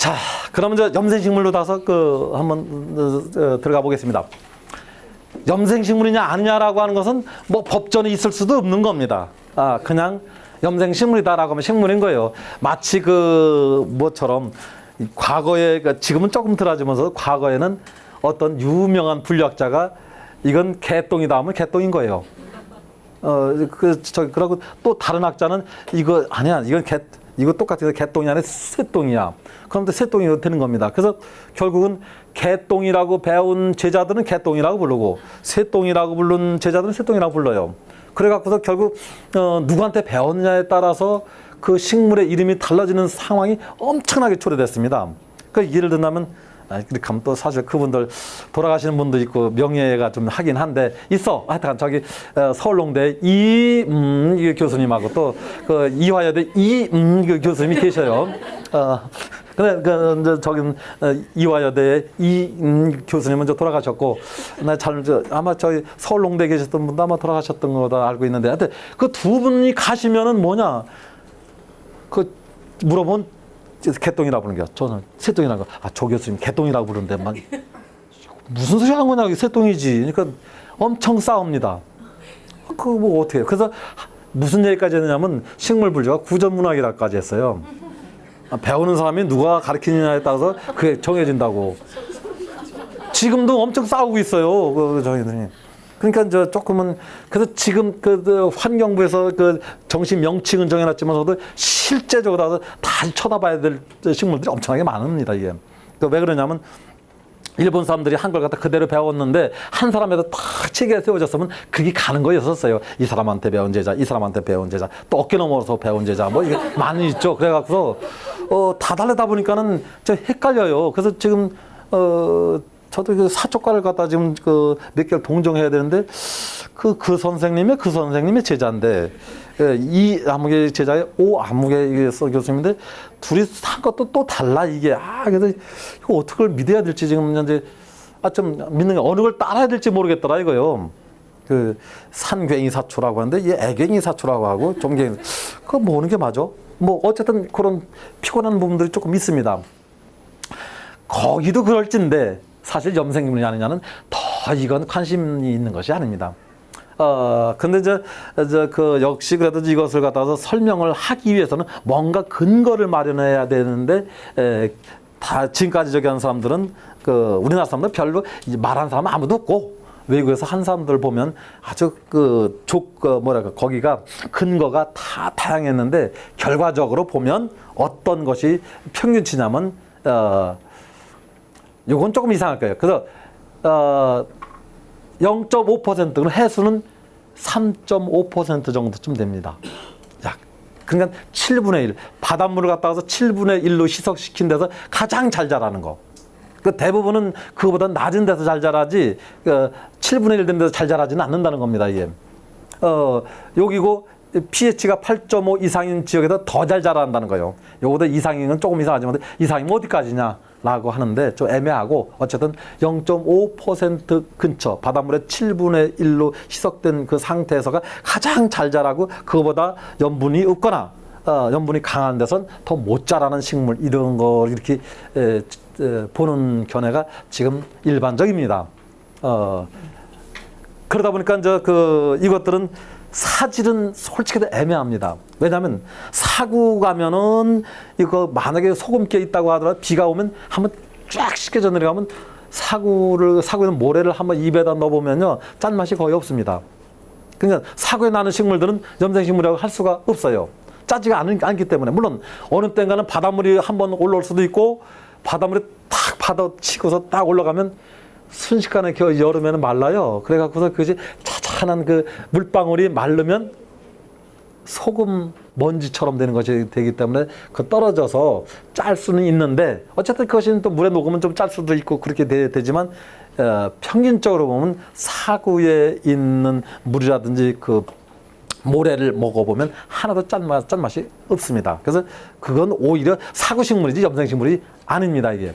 자, 그러면 저 염생식물로 다서 한번 들어가 보겠습니다. 염생식물이냐 아니냐라고 하는 것은 뭐 법전에 있을 수도 없는 겁니다. 그냥 염생식물이다라고 하면 식물인 거예요. 마치 뭐처럼 과거에, 지금은 조금 덜하지면서 과거에는 어떤 유명한 분류학자가 이건 개똥이다 하면 개똥인 거예요. 그러고 또 다른 학자는 이거 아니야, 이거 똑같아서 개똥이 아니라 새똥이야. 그럼 또 새똥이 되는 겁니다. 그래서 결국은 개똥이라고 배운 제자들은 개똥이라고 부르고 새똥이라고 부른 제자들은 새똥이라고 불러요. 그래갖고서 결국 누구한테 배웠냐에 따라서 그 식물의 이름이 달라지는 상황이 엄청나게 초래됐습니다. 예를 들면 이렇게 하면 또 사실 그분들 돌아가시는 분도 있고 명예가 좀 하긴 한데 있어. 하여튼 저기 서울농대 이 교수님하고 또 그 이화여대 그 교수님이 계셔요. 근데 저기 이화여대 교수님은 저 돌아가셨고, 아마 저희 서울농대에 계셨던 분도 아마 돌아가셨던 거다 알고 있는데, 하여튼 그 두 분이 가시면은 뭐냐, 물어본 개똥이라고 부르는 거야. 저는 새똥이라고. 조 교수님 개똥이라고 부르는데 막 무슨 소리 하는 거냐, 새똥이지. 그러니까 엄청 싸웁니다. 뭐 어떻게 해요. 그래서 무슨 얘기까지 했냐면 식물 분류가 구전문학이라까지 했어요. 배우는 사람이 누가 가르치느냐에 따라서 그게 정해진다고. 지금도 엄청 싸우고 있어요. 저희들이. 그러니까 저 조금은, 그래서 지금 환경부에서 정식 명칭은 정해놨지만서도 실제적으로 다 쳐다봐야 될 식물들이 엄청나게 많습니다, 이게. 왜 그러냐면 일본 사람들이 한글 갖다 그대로 배웠는데 한 사람에다 딱 체계가 세워졌으면 그게 가는 거였었어요. 이 사람한테 배운 제자, 이 사람한테 배운 제자, 또 어깨 넘어서 배운 제자, 뭐 이게 많이 있죠. 그래갖고서 다 다르다 보니까는 좀 헷갈려요. 그래서 지금 저도 사초과를 갖다 지금 몇 개를 동정해야 되는데 그 선생님의 제자인데 이 암흑의 제자의 오 암흑의 교수님인데 둘이 한 것도 또 달라 이게. 그래서 이거 어떻게 믿어야 될지 지금 현재 좀 믿는 게 어느 걸 따라야 될지 모르겠더라 이거요. 산괭이 사초라고 하는데 얘 애괭이 사초라고 하고 종갱이, 그거 뭐 어느 게 맞아? 뭐 어쨌든 그런 피곤한 부분들이 조금 있습니다. 거기도 그럴진데 사실 염생식물이 아니냐는 더 이건 관심이 있는 것이 아닙니다. 근데 역시 그래도 이것을 갖다서 설명을 하기 위해서는 뭔가 근거를 마련해야 되는데, 다 지금까지 저기 한 사람들은 우리나라 사람들 별로 말하는 사람은 아무도 없고, 외국에서 한 사람들 보면 아주 거기가 근거가 다 다양했는데, 결과적으로 보면 어떤 것이 평균치냐면, 요건 조금 이상할 거예요. 그래서 0.5%는 해수는 3.5% 정도쯤 됩니다. 그러니까 7분의 1. 바닷물을 갖다가 7분의 1로 희석시킨 데서 가장 잘 자라는 거. 대부분은 그거보다 낮은 데서 잘 자라지 7분의 1 된 데서 잘 자라지는 않는다는 겁니다. 이게. 여기고 pH가 8.5 이상인 지역에서 더 잘 자란다는 거예요. 요거보다 이상인 건 조금 이상하지만 이상이면 어디까지냐 라고 하는데 좀 애매하고, 어쨌든 0.5% 근처 바닷물의 7분의 1로 희석된 그 상태에서가 가장 잘 자라고, 그거보다 염분이 없거나 염분이 강한 데선 더 못 자라는 식물, 이런 거 이렇게 보는 견해가 지금 일반적입니다. 그러다 보니까 이것들은 사질은 솔직히 애매합니다. 왜냐하면 사구 가면은 이거 만약에 소금 껴 있다고 하더라도 비가 오면 한번 쫙 씻겨져 내려가면 사구에는 모래를 한번 입에다 넣어보면요 짠맛이 거의 없습니다. 그러니까 사구에 나는 식물들은 염생식물이라고 할 수가 없어요. 짜지가 않기 때문에. 물론 어느 때인가는 바닷물이 한번 올라올 수도 있고, 바닷물이 탁 받아치고서 딱 올라가면 순식간에 여름에는 말라요. 그래갖고서 그것이 찬찬한 물방울이 마르면 소금 먼지처럼 되는 것이 되기 때문에 떨어져서 짤 수는 있는데, 어쨌든 그것이 또 물에 녹으면 좀 짤 수도 있고 그렇게 되지만, 평균적으로 보면 사구에 있는 물이라든지 모래를 먹어보면 하나도 짠맛이 없습니다. 그래서 그건 오히려 사구식물이지 염생식물이 아닙니다, 이게.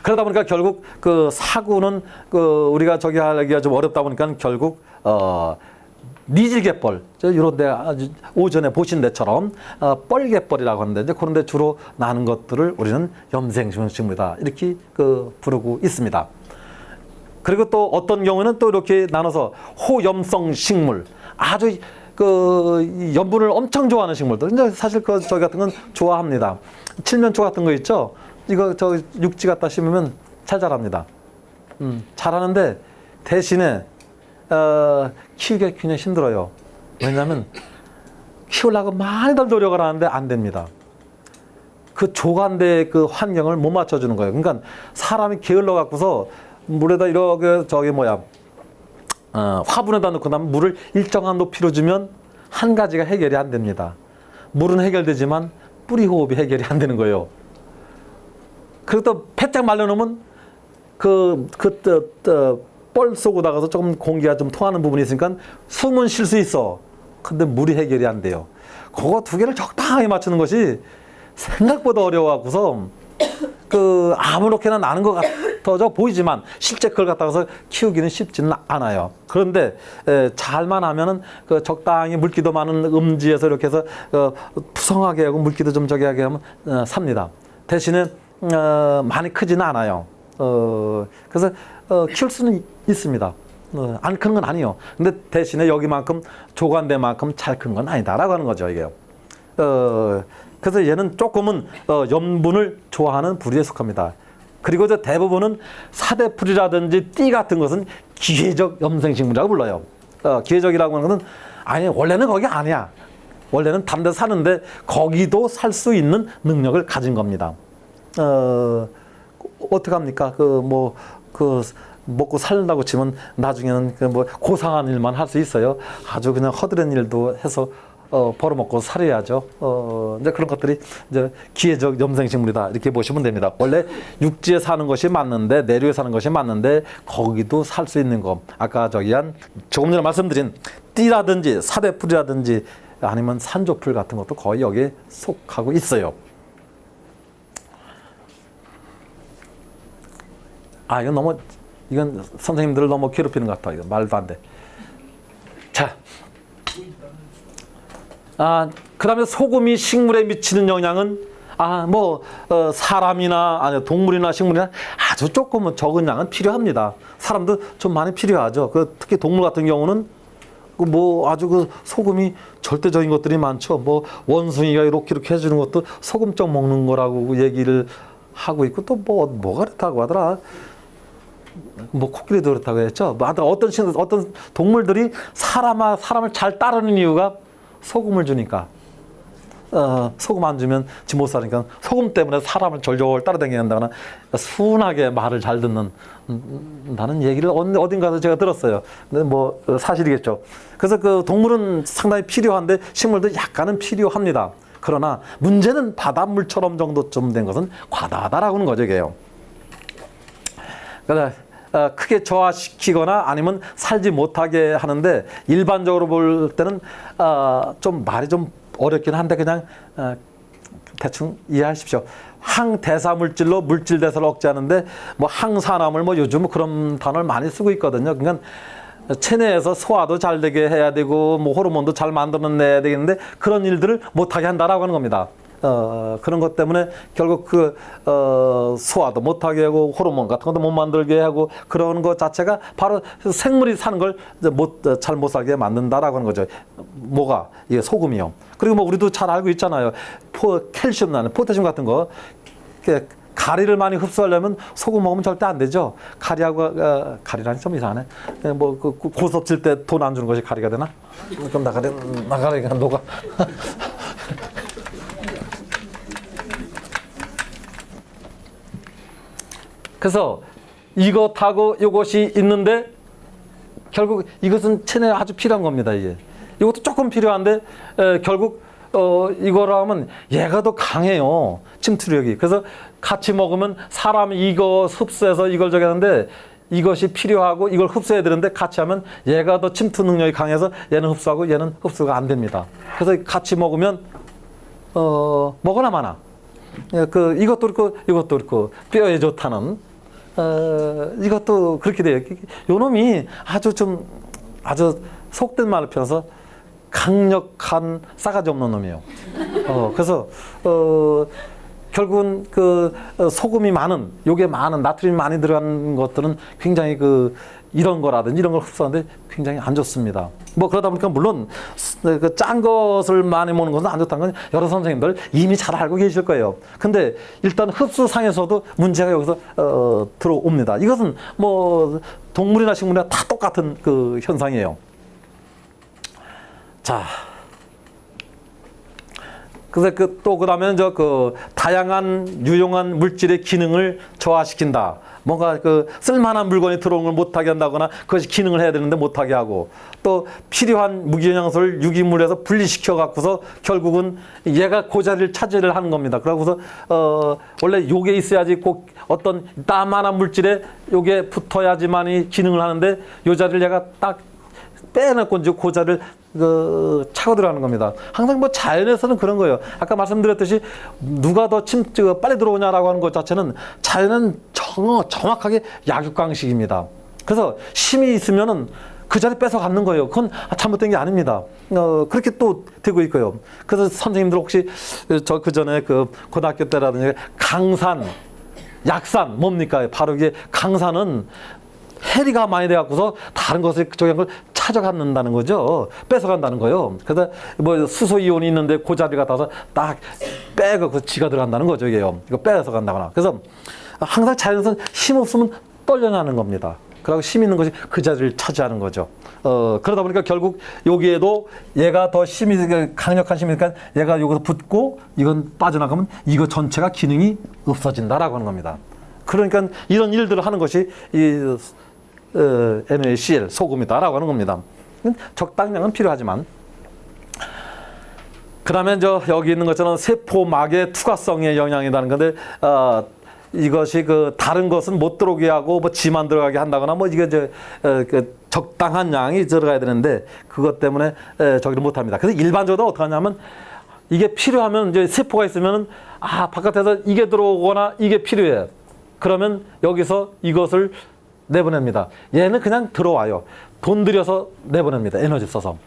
그러다 보니까 결국 사구는 우리가 저기 하기가 좀 어렵다 보니까 결국 니질갯벌, 이런 데 아주 오전에 보신 데처럼 뻘갯벌이라고 하는데 이제 그런 데 주로 나는 것들을 우리는 염생식물이다 이렇게 부르고 있습니다. 그리고 또 어떤 경우는 또 이렇게 나눠서 호염성 식물, 아주 염분을 엄청 좋아하는 식물들. 근데 사실 저희 같은 건 좋아합니다. 칠면초 같은 거 있죠? 이거 육지 갖다 심으면 잘 자랍니다. 잘하는데 대신에 키우기가 굉장히 힘들어요. 왜냐하면 키우려고 많이들 노력을 하는데 안 됩니다. 그 조간대의 그 환경을 못 맞춰주는 거예요. 그러니까 사람이 게을러 갖고서 물에다 이렇게 화분에다 넣고 나면 물을 일정한 높이로 주면 한 가지가 해결이 안 됩니다. 물은 해결되지만 뿌리 호흡이 해결이 안 되는 거예요. 그리고 또 패짝 말려놓으면 뻘 속으로다가서 조금 공기가 좀 통하는 부분이 있으니까 숨은 쉴 수 있어. 근데 물이 해결이 안 돼요. 그거 두 개를 적당하게 맞추는 것이 생각보다 어려워갖고서 아무렇게나 나는 것 같아져 보이지만 실제 그걸 갖다가서 키우기는 쉽지는 않아요. 그런데 잘만 하면은 적당히 물기도 많은 음지에서 이렇게 해서 푸성하게 하고 물기도 좀 저기 하게 하면 삽니다. 대신에 많이 크지는 않아요. 그래서 키울 수는 있습니다. 안 큰 건 아니에요. 근데 대신에 여기만큼 조간대만큼 잘 큰 건 아니다라고 하는 거죠, 이게요. 그래서 얘는 조금은 염분을 좋아하는 부류에 속합니다. 그리고 대부분은 사대풀이라든지 띠 같은 것은 기회적 염생식물이라고 불러요. 기회적이라고 하는 것은 아니 원래는 거기 아니야. 원래는 다른 데 사는데 거기도 살 수 있는 능력을 가진 겁니다. 어떡합니까? 먹고 살다고 치면 나중에는 고상한 일만 할 수 있어요. 아주 그냥 허드렛 일도 해서 벌어먹고 살아야죠. 이제 그런 것들이 이제 기회적 염생식물이다 이렇게 보시면 됩니다. 원래 육지에 사는 것이 맞는데 내륙에 사는 것이 맞는데 거기도 살 수 있는 거. 아까 조금 전에 말씀드린 띠라든지 사대풀이라든지 아니면 산조풀 같은 것도 거의 여기에 속하고 있어요. 이건 선생님들을 너무 괴롭히는 것 같아요. 말도 안 돼. 자. 그 다음에 소금이 식물에 미치는 영향은 사람이나 동물이나 식물이나 아주 조금 적은 양은 필요합니다. 사람도 좀 많이 필요하죠. 특히 동물 같은 경우는 아주 소금이 절대적인 것들이 많죠. 원숭이가 이렇게 해주는 것도 소금쩍 먹는 거라고 얘기를 하고 있고 또 뭐가 그렇다고 하더라. 코끼리도 그렇다고 했죠. 어떤 동물들이 사람을 잘 따르는 이유가 소금을 주니까. 소금 안 주면 지 못 사니까 소금 때문에 사람을 졸졸 따라다니게 한다거나 순하게 말을 잘 듣는 다는 얘기를 어딘가서 제가 들었어요. 근데 사실이겠죠. 그래서 동물은 상당히 필요한데 식물도 약간은 필요합니다. 그러나 문제는 바닷물처럼 정도쯤 된 것은 과다하다라고 하는 거죠, 이게요. 그래서 크게 저하시키거나 아니면 살지 못하게 하는데 일반적으로 볼 때는 좀 말이 좀 어렵긴 한데 그냥 대충 이해하십시오. 항대사 물질로 물질 대사를 억제하는데 항산화물 요즘 그런 단어를 많이 쓰고 있거든요. 그러니까 체내에서 소화도 잘 되게 해야 되고 호르몬도 잘 만들어내야 되겠는데 그런 일들을 못하게 한다라고 하는 겁니다. 그런 것 때문에 결국 소화도 못하게 하고 호르몬 같은 것도 못 만들게 하고 그런 것 자체가 바로 생물이 사는 걸 잘 못 살게 만든다라고 하는 거죠. 이게 소금이요. 그리고 우리도 잘 알고 있잖아요. 캘슘, 포타슘 같은 거. 가리를 많이 흡수하려면 소금 먹으면 절대 안 되죠. 가리라니 좀 이상하네. 고섭 칠 때 돈 안 주는 것이 가리가 되나? 그럼 나가리가 녹아. 그래서 이것하고 이것이 있는데 결국 이것은 체내에 아주 필요한 겁니다. 이것도 조금 필요한데 결국 이거라 하면 얘가 더 강해요. 침투력이. 그래서 같이 먹으면 사람이 이거 흡수해서 이걸 저기 하는데 이것이 필요하고 이걸 흡수해야 되는데 같이 하면 얘가 더 침투 능력이 강해서 얘는 흡수하고 얘는 흡수가 안 됩니다. 그래서 같이 먹으면 먹으나 마나. 이것도 그렇고 이것도 그렇고 뼈에 좋다는 이것도 그렇게 돼요. 요 놈이 아주 속된 말을 표현해서 강력한 싸가지 없는 놈이에요. 그래서 결국은 소금이 많은, 요게 많은 나트륨이 많이 들어간 것들은 굉장히 이런 거라든지 이런 걸 흡수하는데 굉장히 안 좋습니다. 뭐 그러다 보니까 물론 짠 것을 많이 먹는 것은 안 좋다는 건 여러 선생님들 이미 잘 알고 계실 거예요. 근데 일단 흡수상에서도 문제가 여기서 들어옵니다. 이것은 뭐 동물이나 식물이나 다 똑같은 현상이에요. 자, 그래서 그다음에 다양한 유용한 물질의 기능을 저하시킨다. 뭔가 쓸만한 물건이 들어오는 걸 못하게 한다거나 그것이 기능을 해야 되는데 못하게 하고, 또 필요한 무기영양소를 유기물에서 분리시켜 갖고서 결국은 얘가 그 자리를 차지를 하는 겁니다. 그러고서 원래 요게 있어야지, 꼭 어떤 따만한 물질에 요게 붙어야지만이 기능을 하는데 요 자리를 얘가 딱 빼놓고 이제 그 자리를 차고 들어가는 겁니다. 항상 뭐 자연에서는 그런 거예요. 아까 말씀드렸듯이 누가 더 빨리 들어오냐라고 하는 것 자체는 자연은 정확하게 약육강식입니다. 그래서 힘이 있으면은 그 자리 뺏어 갖는 거예요. 그건 잘못된 게 아닙니다. 그렇게 또 되고 있고요. 그래서 선생님들 혹시 저 그전에 고등학교 때라든지 강산, 약산 뭡니까? 바로 이게 강산은 해리가 많이 돼갖고서 다른 것을 저기 걸 찾아간다는 거죠. 뺏어간다는 거예요. 그래서 뭐 수소 이온이 있는데 그 자리 갖다서 딱 빼고 지가 들어간다는 거죠. 이게요. 이거 뺏어 간다거나. 그래서 항상 자연에서는 힘 없으면 떨려나는 겁니다. 그리고 힘 있는 것이 그 자리를 차지하는 거죠. 그러다 보니까 결국 여기에도 얘가 더 힘이, 강력한 힘이니까 얘가 여기서 붙고 이건 빠져나가면 이거 전체가 기능이 없어진다라고 하는 겁니다. 그러니까 이런 일들을 하는 것이 이 NaCl, 소금이다라고 하는 겁니다. 적당량은 필요하지만. 그 다음에 여기 있는 것처럼 세포막의 투과성의 영향이라는 건데, 이것이 다른 것은 못 들어오게 하고 뭐 지만 들어가게 한다거나 뭐 이게 적당한 양이 들어가야 되는데 그것 때문에 저기를 못 합니다. 그래서 일반적으로 어떻게 하냐면, 이게 필요하면 이제 세포가 있으면은 바깥에서 이게 들어오거나 이게 필요해. 그러면 여기서 이것을 내보냅니다. 얘는 그냥 들어와요. 돈 들여서 내보냅니다. 에너지 써서.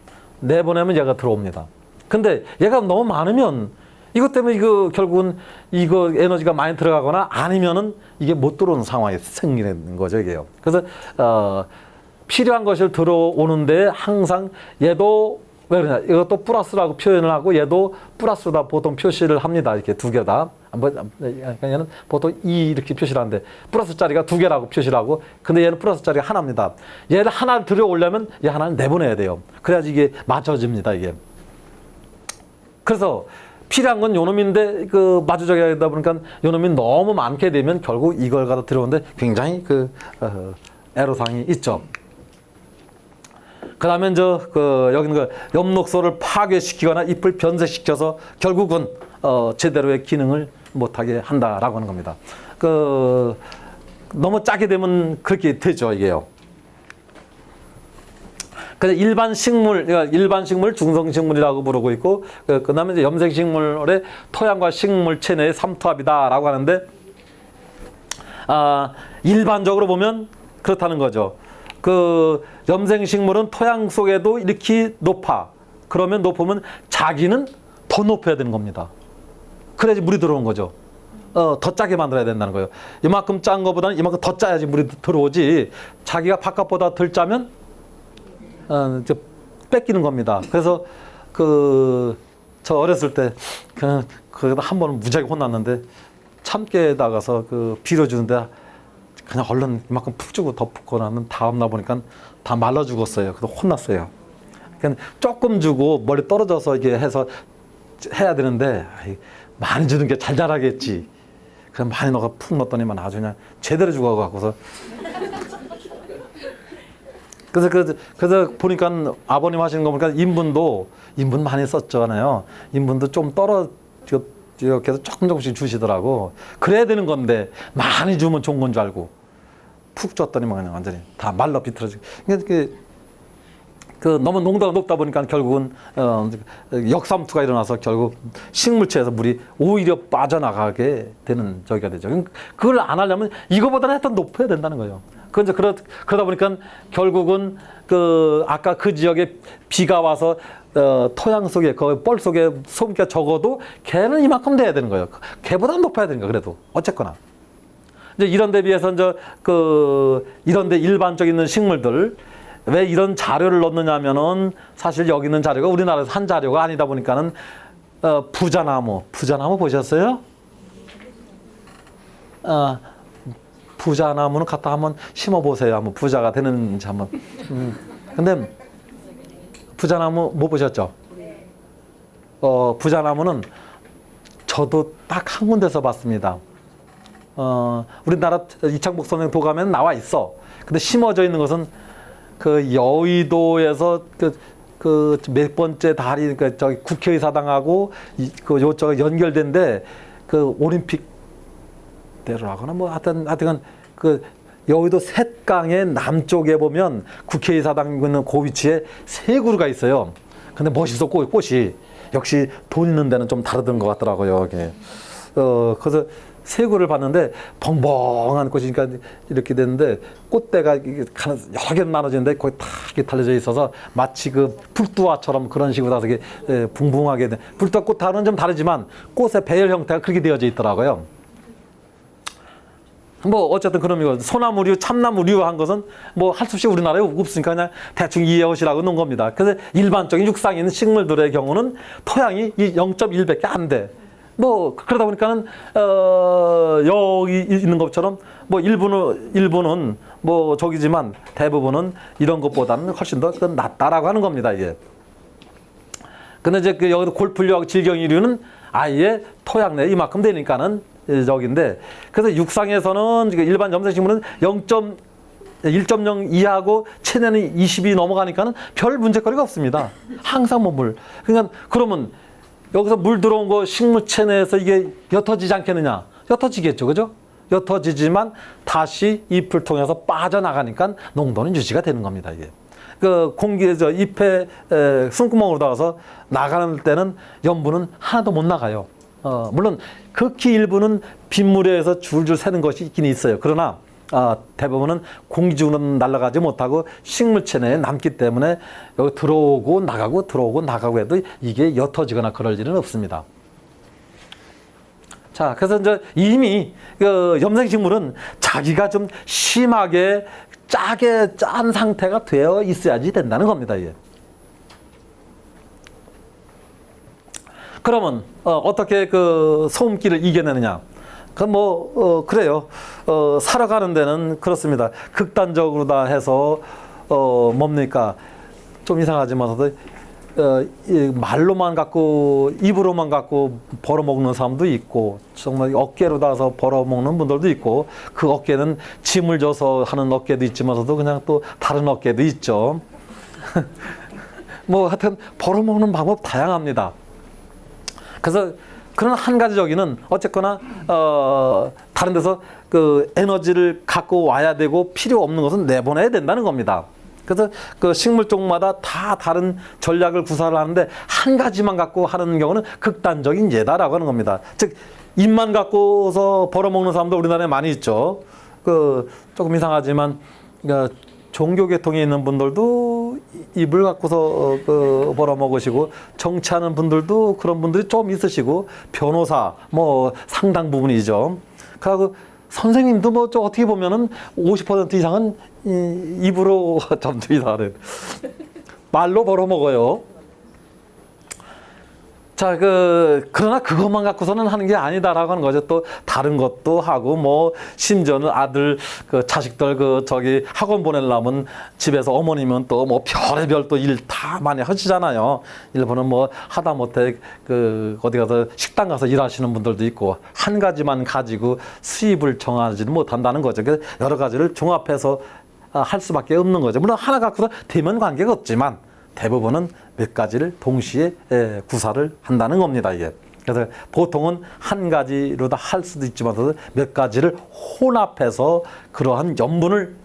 내보내면 얘가 들어옵니다. 근데 얘가 너무 많으면 이것 때문에 결국은 에너지가 많이 들어가거나 아니면은 이게 못 들어오는 상황이 생기는 거죠, 이게요. 그래서, 필요한 것을 들어오는데 항상 얘도 왜 그러냐. 이것도 플러스라고 표현을 하고 얘도 플러스다 보통 표시를 합니다. 이렇게 두 개 다. 얘는 보통 이렇게 표시를 하는데 플러스 자리가 두 개라고 표시를 하고, 근데 얘는 플러스 자리가 하나입니다. 얘를 하나 들여오려면 얘 하나를 내보내야 돼요. 그래야지 이게 맞춰집니다, 이게. 그래서 필요한 건 요놈인데 마주적이 하다 보니까 요놈이 너무 많게 되면 결국 이걸 갖다 들어오는데 굉장히 애로사항이 있죠. 그 다음에 여기는 엽록소를 파괴시키거나 잎을 변색시켜서 결국은 제대로의 기능을 못하게 한다라고 하는 겁니다. 너무 짜게 되면 그렇게 되죠, 이게요. 그래서 일반 식물 중성식물이라고 부르고 있고, 그 다음에 이제 염생식물의 토양과 식물 체내의 삼투압이다라고 하는데, 일반적으로 보면 그렇다는 거죠. 염생식물은 토양 속에도 이렇게 높아. 그러면 높으면 자기는 더 높여야 되는 겁니다. 그래야지 물이 들어오는 거죠. 더 짜게 만들어야 된다는 거예요. 이만큼 짠 거보다는 이만큼 더 짜야지 물이 들어오지. 자기가 바깥보다 덜 짜면 이제 뺏기는 겁니다. 그래서 저 어렸을 때 그래도 한 번은 무지하게 혼났는데, 참깨 나가서 빌어주는데 그냥 얼른 이만큼 푹 주고 덮고 나면 다음날 보니까 다 말라 죽었어요. 그래서 혼났어요. 그러니까 조금 주고 멀리 떨어져서 이게 해서 해야 되는데, 많이 주는 게 잘 자라겠지. 그럼 많이 넣어가 푹 넣었더니만 아주 그냥 제대로 죽어갖고서. 그래서 보니까 아버님 하시는 거 보니까 인분 많이 썼잖아요. 인분도 좀 이렇게 해서 조금씩 주시더라고. 그래야 되는 건데 많이 주면 좋은 건 줄 알고 푹 줬더니만 그냥 완전히 다 말라 비틀어지고. 너무 농도가 높다 보니까 결국은 역삼투가 일어나서 결국 식물체에서 물이 오히려 빠져나가게 되는 저기가 되죠. 그걸 안 하려면 이거보다는 하여튼 높아야 된다는 거예요. 그 이제 그러다 보니까 결국은 아까 그 지역에 비가 와서 토양 속에 뻘 속에 소금기가 적어도 걔는 이만큼 돼야 되는 거예요. 걔보다 높아야 되는 거예요. 그래도 어쨌거나 이제 이런 데 비해서 이제 이런 데 일반적 있는 식물들 왜 이런 자료를 넣느냐면은 사실 여기 있는 자료가 우리나라에서 한 자료가 아니다 보니까는 부자나무 보셨어요? 부자나무는 갖다 한번 심어보세요. 한번 부자가 되는지 한번. 근데 부자나무 못 보셨죠? 부자나무는 저도 딱 한 군데서 봤습니다. 우리나라 이창복 선생 도감에는 나와 있어. 근데 심어져 있는 것은 그 여의도에서 그 몇 번째 다리 저기 국회의사당하고 요쪽 연결된데 그 올림픽 대로라거나 뭐 하여튼 그 여의도 셋강의 남쪽에 보면 국회의사당 있는 그 위치에 세 그루가 있어요. 근데 멋있어 꽃이 역시 돈 있는 데는 좀 다르던 것 같더라고요. 이게. 그래서 세 그루를 봤는데 벙벙한 꽃이 그러니까 이렇게 됐는데 꽃대가 여러 개 나눠지는데 거기 다 이렇게 달려져 있어서 마치 그 불두화처럼 그런 식으로 다서 이게 붕붕하게 된 불두화 꽃하고는 좀 다르지만 꽃의 배열 형태가 그렇게 되어져 있더라고요. 뭐 어쨌든 그런 소나무류, 참나무류 한 것은 뭐 할 수 없이 우리나라에 없으니까 그냥 대충 이해하시라고 놓은 겁니다. 그래서 일반적인 육상에 있는 식물들의 경우는 토양이 0.1밖에 안 돼. 뭐 그러다 보니까는 여기 있는 것처럼 뭐 일부는 뭐 저기지만 대부분은 이런 것보다는 훨씬 더 낫다라고 하는 겁니다. 이게. 근데 이제 여기도 골프류하고 질경이류는 아예 토양 내에 이만큼 되니까는 저기인데 그래서 육상에서는 일반 염색식물은 1.0 이하고 체내는 20이 넘어가니까는 별 문제거리가 없습니다. 항상 뭐 물. 그러니까 그러면 여기서 물 들어온 거 식물 체내에서 이게 옅어지지 않겠느냐? 옅어지겠죠, 그죠? 옅어지지만 다시 잎을 통해서 빠져나가니까 농도는 유지가 되는 겁니다, 이게. 그 공기에서 잎에 숨구멍으로 들어가서 나가는 때는 염분은 하나도 못 나가요. 물론 극히 일부는 빗물에서 줄줄 새는 것이 있긴 있어요. 그러나 대부분은 공기중으로는 날아가지 못하고 식물체 내에 남기 때문에 여기 들어오고 나가고 해도 이게 옅어지거나 그럴 일은 없습니다. 자, 그래서 이제 이미 그 염생식물은 자기가 좀 심하게 짜게 짠 상태가 되어 있어야지 된다는 겁니다. 이게. 그러면 어떻게 그 소음기를 이겨내느냐? 그래요. 살아가는 데는 그렇습니다. 극단적으로 다 해서 뭡니까? 좀 이상하지만서도 말로만 갖고 입으로만 갖고 벌어먹는 사람도 있고 정말 어깨로 다서 벌어먹는 분들도 있고 그 어깨는 짐을 져서 하는 어깨도 있지만서도 그냥 또 다른 어깨도 있죠. 뭐 하여튼 벌어먹는 방법 다양합니다. 그래서 그런 한 가지 저기는 어쨌거나 다른 데서 그 에너지를 갖고 와야 되고 필요 없는 것은 내보내야 된다는 겁니다. 그래서 그 식물 쪽마다 다 다른 전략을 구사를 하는데 한 가지만 갖고 하는 경우는 극단적인 예다라고 하는 겁니다. 즉 입만 갖고서 벌어먹는 사람도 우리나라에 많이 있죠. 그 조금 이상하지만 종교 계통에 있는 분들도 입을 갖고서 벌어먹으시고 정치하는 분들도 그런 분들이 좀 있으시고 변호사 뭐 상당 부분이죠. 그리고 선생님도 뭐 좀 어떻게 보면은 50% 이상은 입으로 점점 이상하네. 말로 벌어먹어요. 자, 그러나 그것만 갖고서는 하는 게 아니다라고 하는 거죠. 또 다른 것도 하고, 뭐, 심지어는 아들, 자식들, 학원 보내려면 집에서 어머니면 또 뭐 별의별 또 일 다 많이 하시잖아요. 일본은 뭐 하다못해 어디 가서 식당 가서 일하시는 분들도 있고, 한 가지만 가지고 수입을 정하지는 못한다는 거죠. 그래서 여러 가지를 종합해서 할 수밖에 없는 거죠. 물론 하나 갖고서 되면 관계가 없지만, 대부분은 몇 가지를 동시에 구사를 한다는 겁니다. 이게. 그래서 보통은 한 가지로 다 할 수도 있지만 몇 가지를 혼합해서 그러한 염분을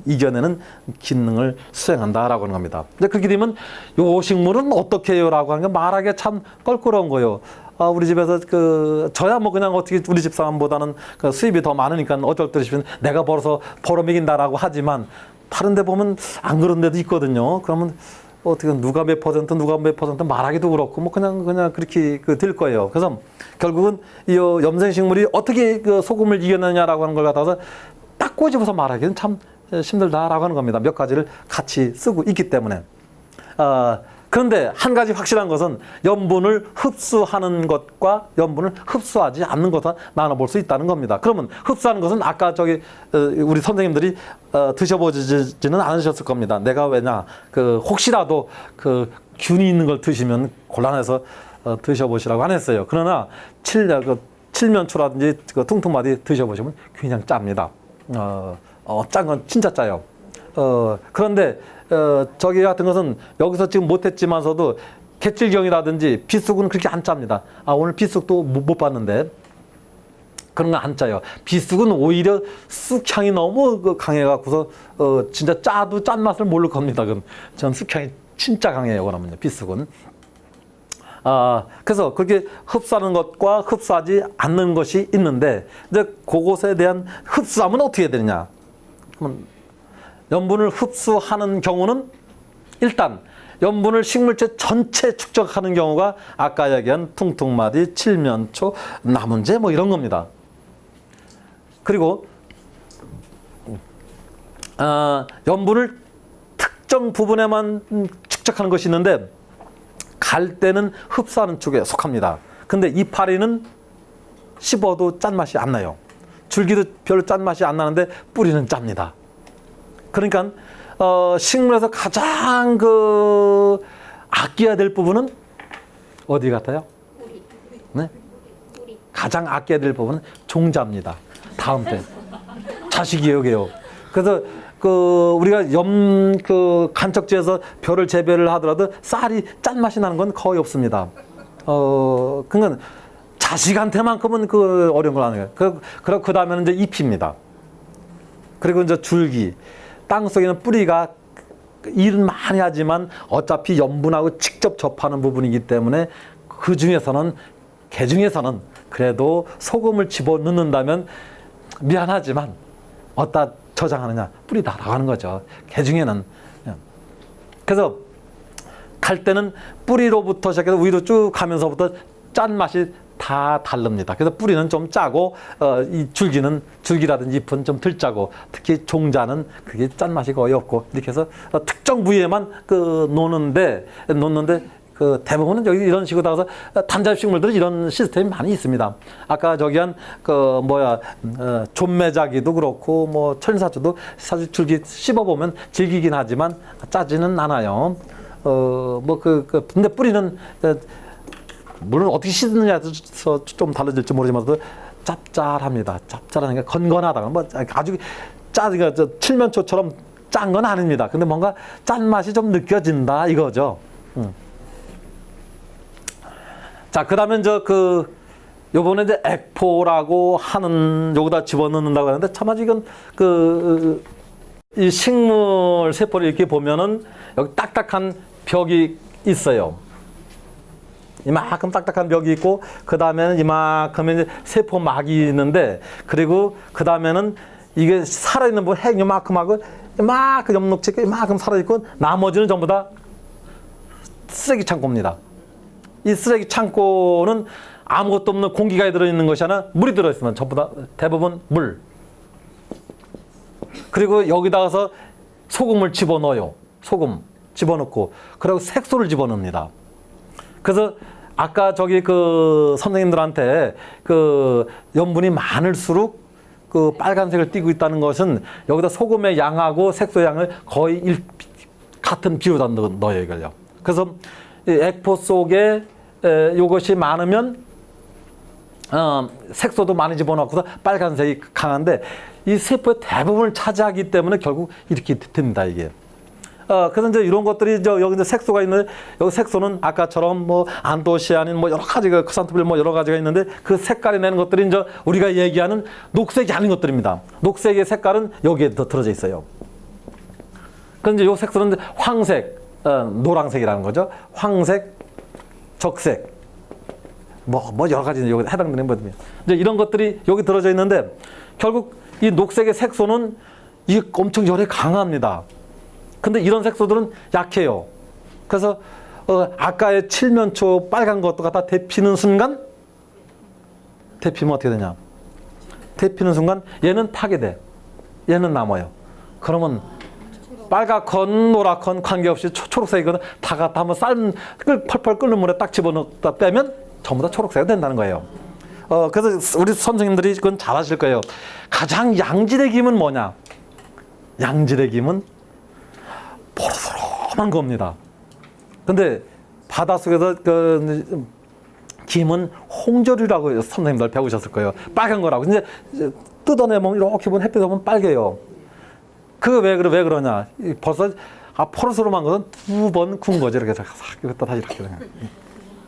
이겨내는 기능을 수행한다라고 하는 겁니다. 근데 그렇게 되면 요 식물은 어떻게 해요라고 하는 게 말하기가 참 껄끄러운 거예요. 우리 집에서 저야 뭐 그냥 어떻게 우리 집 사람보다는 그 수입이 더 많으니까 어쩔 때 싶으면 내가 벌어서 벌어 먹인다라고 하지만 다른 데 보면 안 그런 데도 있거든요. 그러면 어떻게 누가 몇 퍼센트 말하기도 그렇고 뭐 그냥 그렇게 될 거예요. 그래서 결국은 이 염생식물이 어떻게 소금을 이겨내냐라고 하는 걸 갖다가 딱 꼬집어서 말하기는 참 힘들다라고 하는 겁니다. 몇 가지를 같이 쓰고 있기 때문에. 그런데 한 가지 확실한 것은 염분을 흡수하는 것과 염분을 흡수하지 않는 것을 나눠볼 수 있다는 겁니다. 그러면 흡수하는 것은 아까 우리 선생님들이 드셔보지는 않으셨을 겁니다. 내가 왜냐 혹시라도 균이 있는 걸 드시면 곤란해서 드셔보시라고 안 했어요. 그러나 칠면초라든지 퉁퉁마디 드셔보시면 그냥 짭니다. 짠 건 진짜 짜요. 그런데 저기 같은 것은 여기서 지금 못했지만서도 개칠경이라든지 비쑥은 그렇게 안 짭니다. 오늘 비쑥도 못 봤는데 그런 건 안 짜요. 비쑥은 오히려 쑥향이 너무 강해갖고서 진짜 짜도 짠맛을 모를 겁니다. 그럼 전 쑥향이 진짜 강해요. 그러면요 비쑥은. 그래서 그렇게 흡수하는 것과 흡수하지 않는 것이 있는데 이제 그것에 대한 흡수하면 어떻게 되느냐? 그러면 염분을 흡수하는 경우는 일단 염분을 식물체 전체 축적하는 경우가 아까 얘기한 퉁퉁마디, 칠면초, 나문재 뭐 이런 겁니다. 그리고 염분을 특정 부분에만 축적하는 것이 있는데 갈대는 흡수하는 쪽에 속합니다. 근데 이파리는 씹어도 짠맛이 안 나요. 줄기도 별로 짠맛이 안 나는데 뿌리는 짭니다. 그러니까 식물에서 가장 아껴야 될 부분은 어디 같아요? 네? 가장 아껴야 될 부분은 종자입니다. 다음 때 자식이에요, 그게요. 그래서 우리가 간척지에서 벼를 재배를 하더라도 쌀이 짠맛이 나는 건 거의 없습니다. 그러니까 자식한테만큼은 어려운 걸 하는 거예요. 그 다음에는 이제 잎입니다. 그리고 이제 줄기. 땅 속에는 뿌리가 일은 많이 하지만 어차피 염분하고 직접 접하는 부분이기 때문에 그 중에서는 그래도 소금을 집어넣는다면 미안하지만 어디다 저장하느냐? 뿌리다라고 하는 거죠. 개 중에는. 그래서 갈 때는 뿌리로부터 시작해서 위로 쭉 가면서부터 짠맛이 다 다릅니다. 그래서 뿌리는 좀 짜고 이 줄기라든지 잎은 좀 덜 짜고 특히 종자는 그게 짠맛이 거의 없고 이렇게 해서 특정 부위에만 놓는데 대부분은 여기 이런 식으로 나가서 단자식물들은 이런 시스템이 많이 있습니다. 아까 저기 한 존매자기도 그렇고 뭐 천사초도 사실 줄기 씹어보면 질기긴 하지만 짜지는 않아요. 근데 뿌리는 물론 어떻게 씻느냐에 따라서 좀 달라질지 모르지만 짭짤합니다. 짭짤한 게 건건하다. 뭐 아주 칠면초처럼 짠 건 아닙니다. 근데 뭔가 짠맛이 좀 느껴진다 이거죠. 자, 그다음에 요번에 이제 액포라고 하는 여기다 집어넣는다고 하는데 참 아주 이건 이 식물 세포를 이렇게 보면은 여기 딱딱한 벽이 있어요. 이만큼 딱딱한 벽이 있고 그 다음에는 이만큼 이제 세포막이 있는데 그리고 그 다음에는 이게 살아있는 부분 핵 이만큼 하고 이만큼 엽록체가 이만큼 살아있고 나머지는 전부 다 쓰레기 창고입니다. 이 쓰레기 창고는 아무것도 없는 공기가 들어있는 것이 아니라 물이 들어있으면 전부 다 대부분 물. 그리고 여기다가서 소금을 집어넣어요. 소금 집어넣고 그리고 색소를 집어넣습니다. 그래서 아까 선생님들한테 염분이 많을수록 빨간색을 띠고 있다는 것은 여기다 소금의 양하고 색소의 양을 거의 같은 비율로 넣어요, 이걸요. 그래서 액포 속에 이것이 많으면 색소도 많이 집어넣고서 빨간색이 강한데 이 세포의 대부분을 차지하기 때문에 결국 이렇게 됩니다, 이게. 그래서 이제 이런 것들이 여기 이제 색소가 있는데 여기 색소는 아까처럼 뭐 안토시아닌 뭐 여러 가지가 크산토빌 뭐 여러 가지가 있는데 그 색깔이 내는 것들이 이제 우리가 얘기하는 녹색이 아닌 것들입니다. 녹색의 색깔은 여기에 더 들어져 있어요. 그런데 이 색소는 황색, 노란색이라는 거죠. 황색, 적색, 뭐 여러 가지 여기 해당되는 것들이 이제 이런 것들이 여기 들어져 있는데 결국 이 녹색의 색소는 이 엄청 열에 강합니다. 근데 이런 색소들은 약해요. 그래서 아까의 칠면초 빨간 것도 갖다 데피는 순간 데피면 어떻게 되냐? 데피는 순간 얘는 파괴돼. 얘는 남아요. 그러면 빨갛건 노랗건 관계없이 초록색이거든 다 갖다 한번 펄펄 끓는 물에 딱 집어넣다 빼면 전부 다 초록색이 된다는 거예요. 그래서 우리 선생님들이 그건 잘 아실 거예요. 가장 양질의 김은 뭐냐? 양질의 김은 보르스름한 겁니다. 근데 바닷속에서 그 김은 홍조류라고 선생님들 배우셨을 거예요. 빨간 거라고. 이제 뜯어내면 이렇게 보면 햇빛에 보면 빨개요. 그 왜 그러냐? 벌써 포르스름한 것은 2번 구운 거죠. 이렇게 싹 다시 이렇게.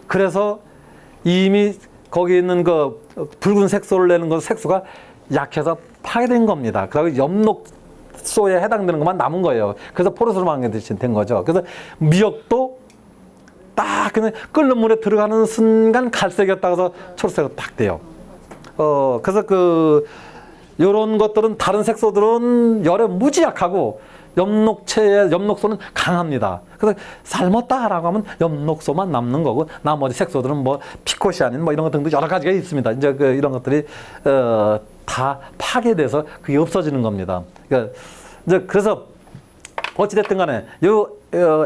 그래서 이미 거기 있는 그 붉은 색소를 내는 건 색소가 약해서 파괴된 겁니다. 그리고 엽록소에 해당되는 것만 남은 거예요. 그래서 포르스름한 게 된 거죠. 그래서 미역도 딱 그냥 끓는 물에 들어가는 순간 갈색이었다가 초록색으로 딱 돼요. 그래서 요런 것들은 다른 색소들은 열에 무지 약하고 엽록소는 강합니다. 그래서 삶았다라고 하면 엽록소만 남는 거고 나머지 색소들은 뭐 피코시아닌 뭐 이런 것 등도 여러 가지가 있습니다. 이제 이런 것들이 다 파괴돼서 그게 없어지는 겁니다. 그러니까 이제 그래서 어찌됐든 간에 요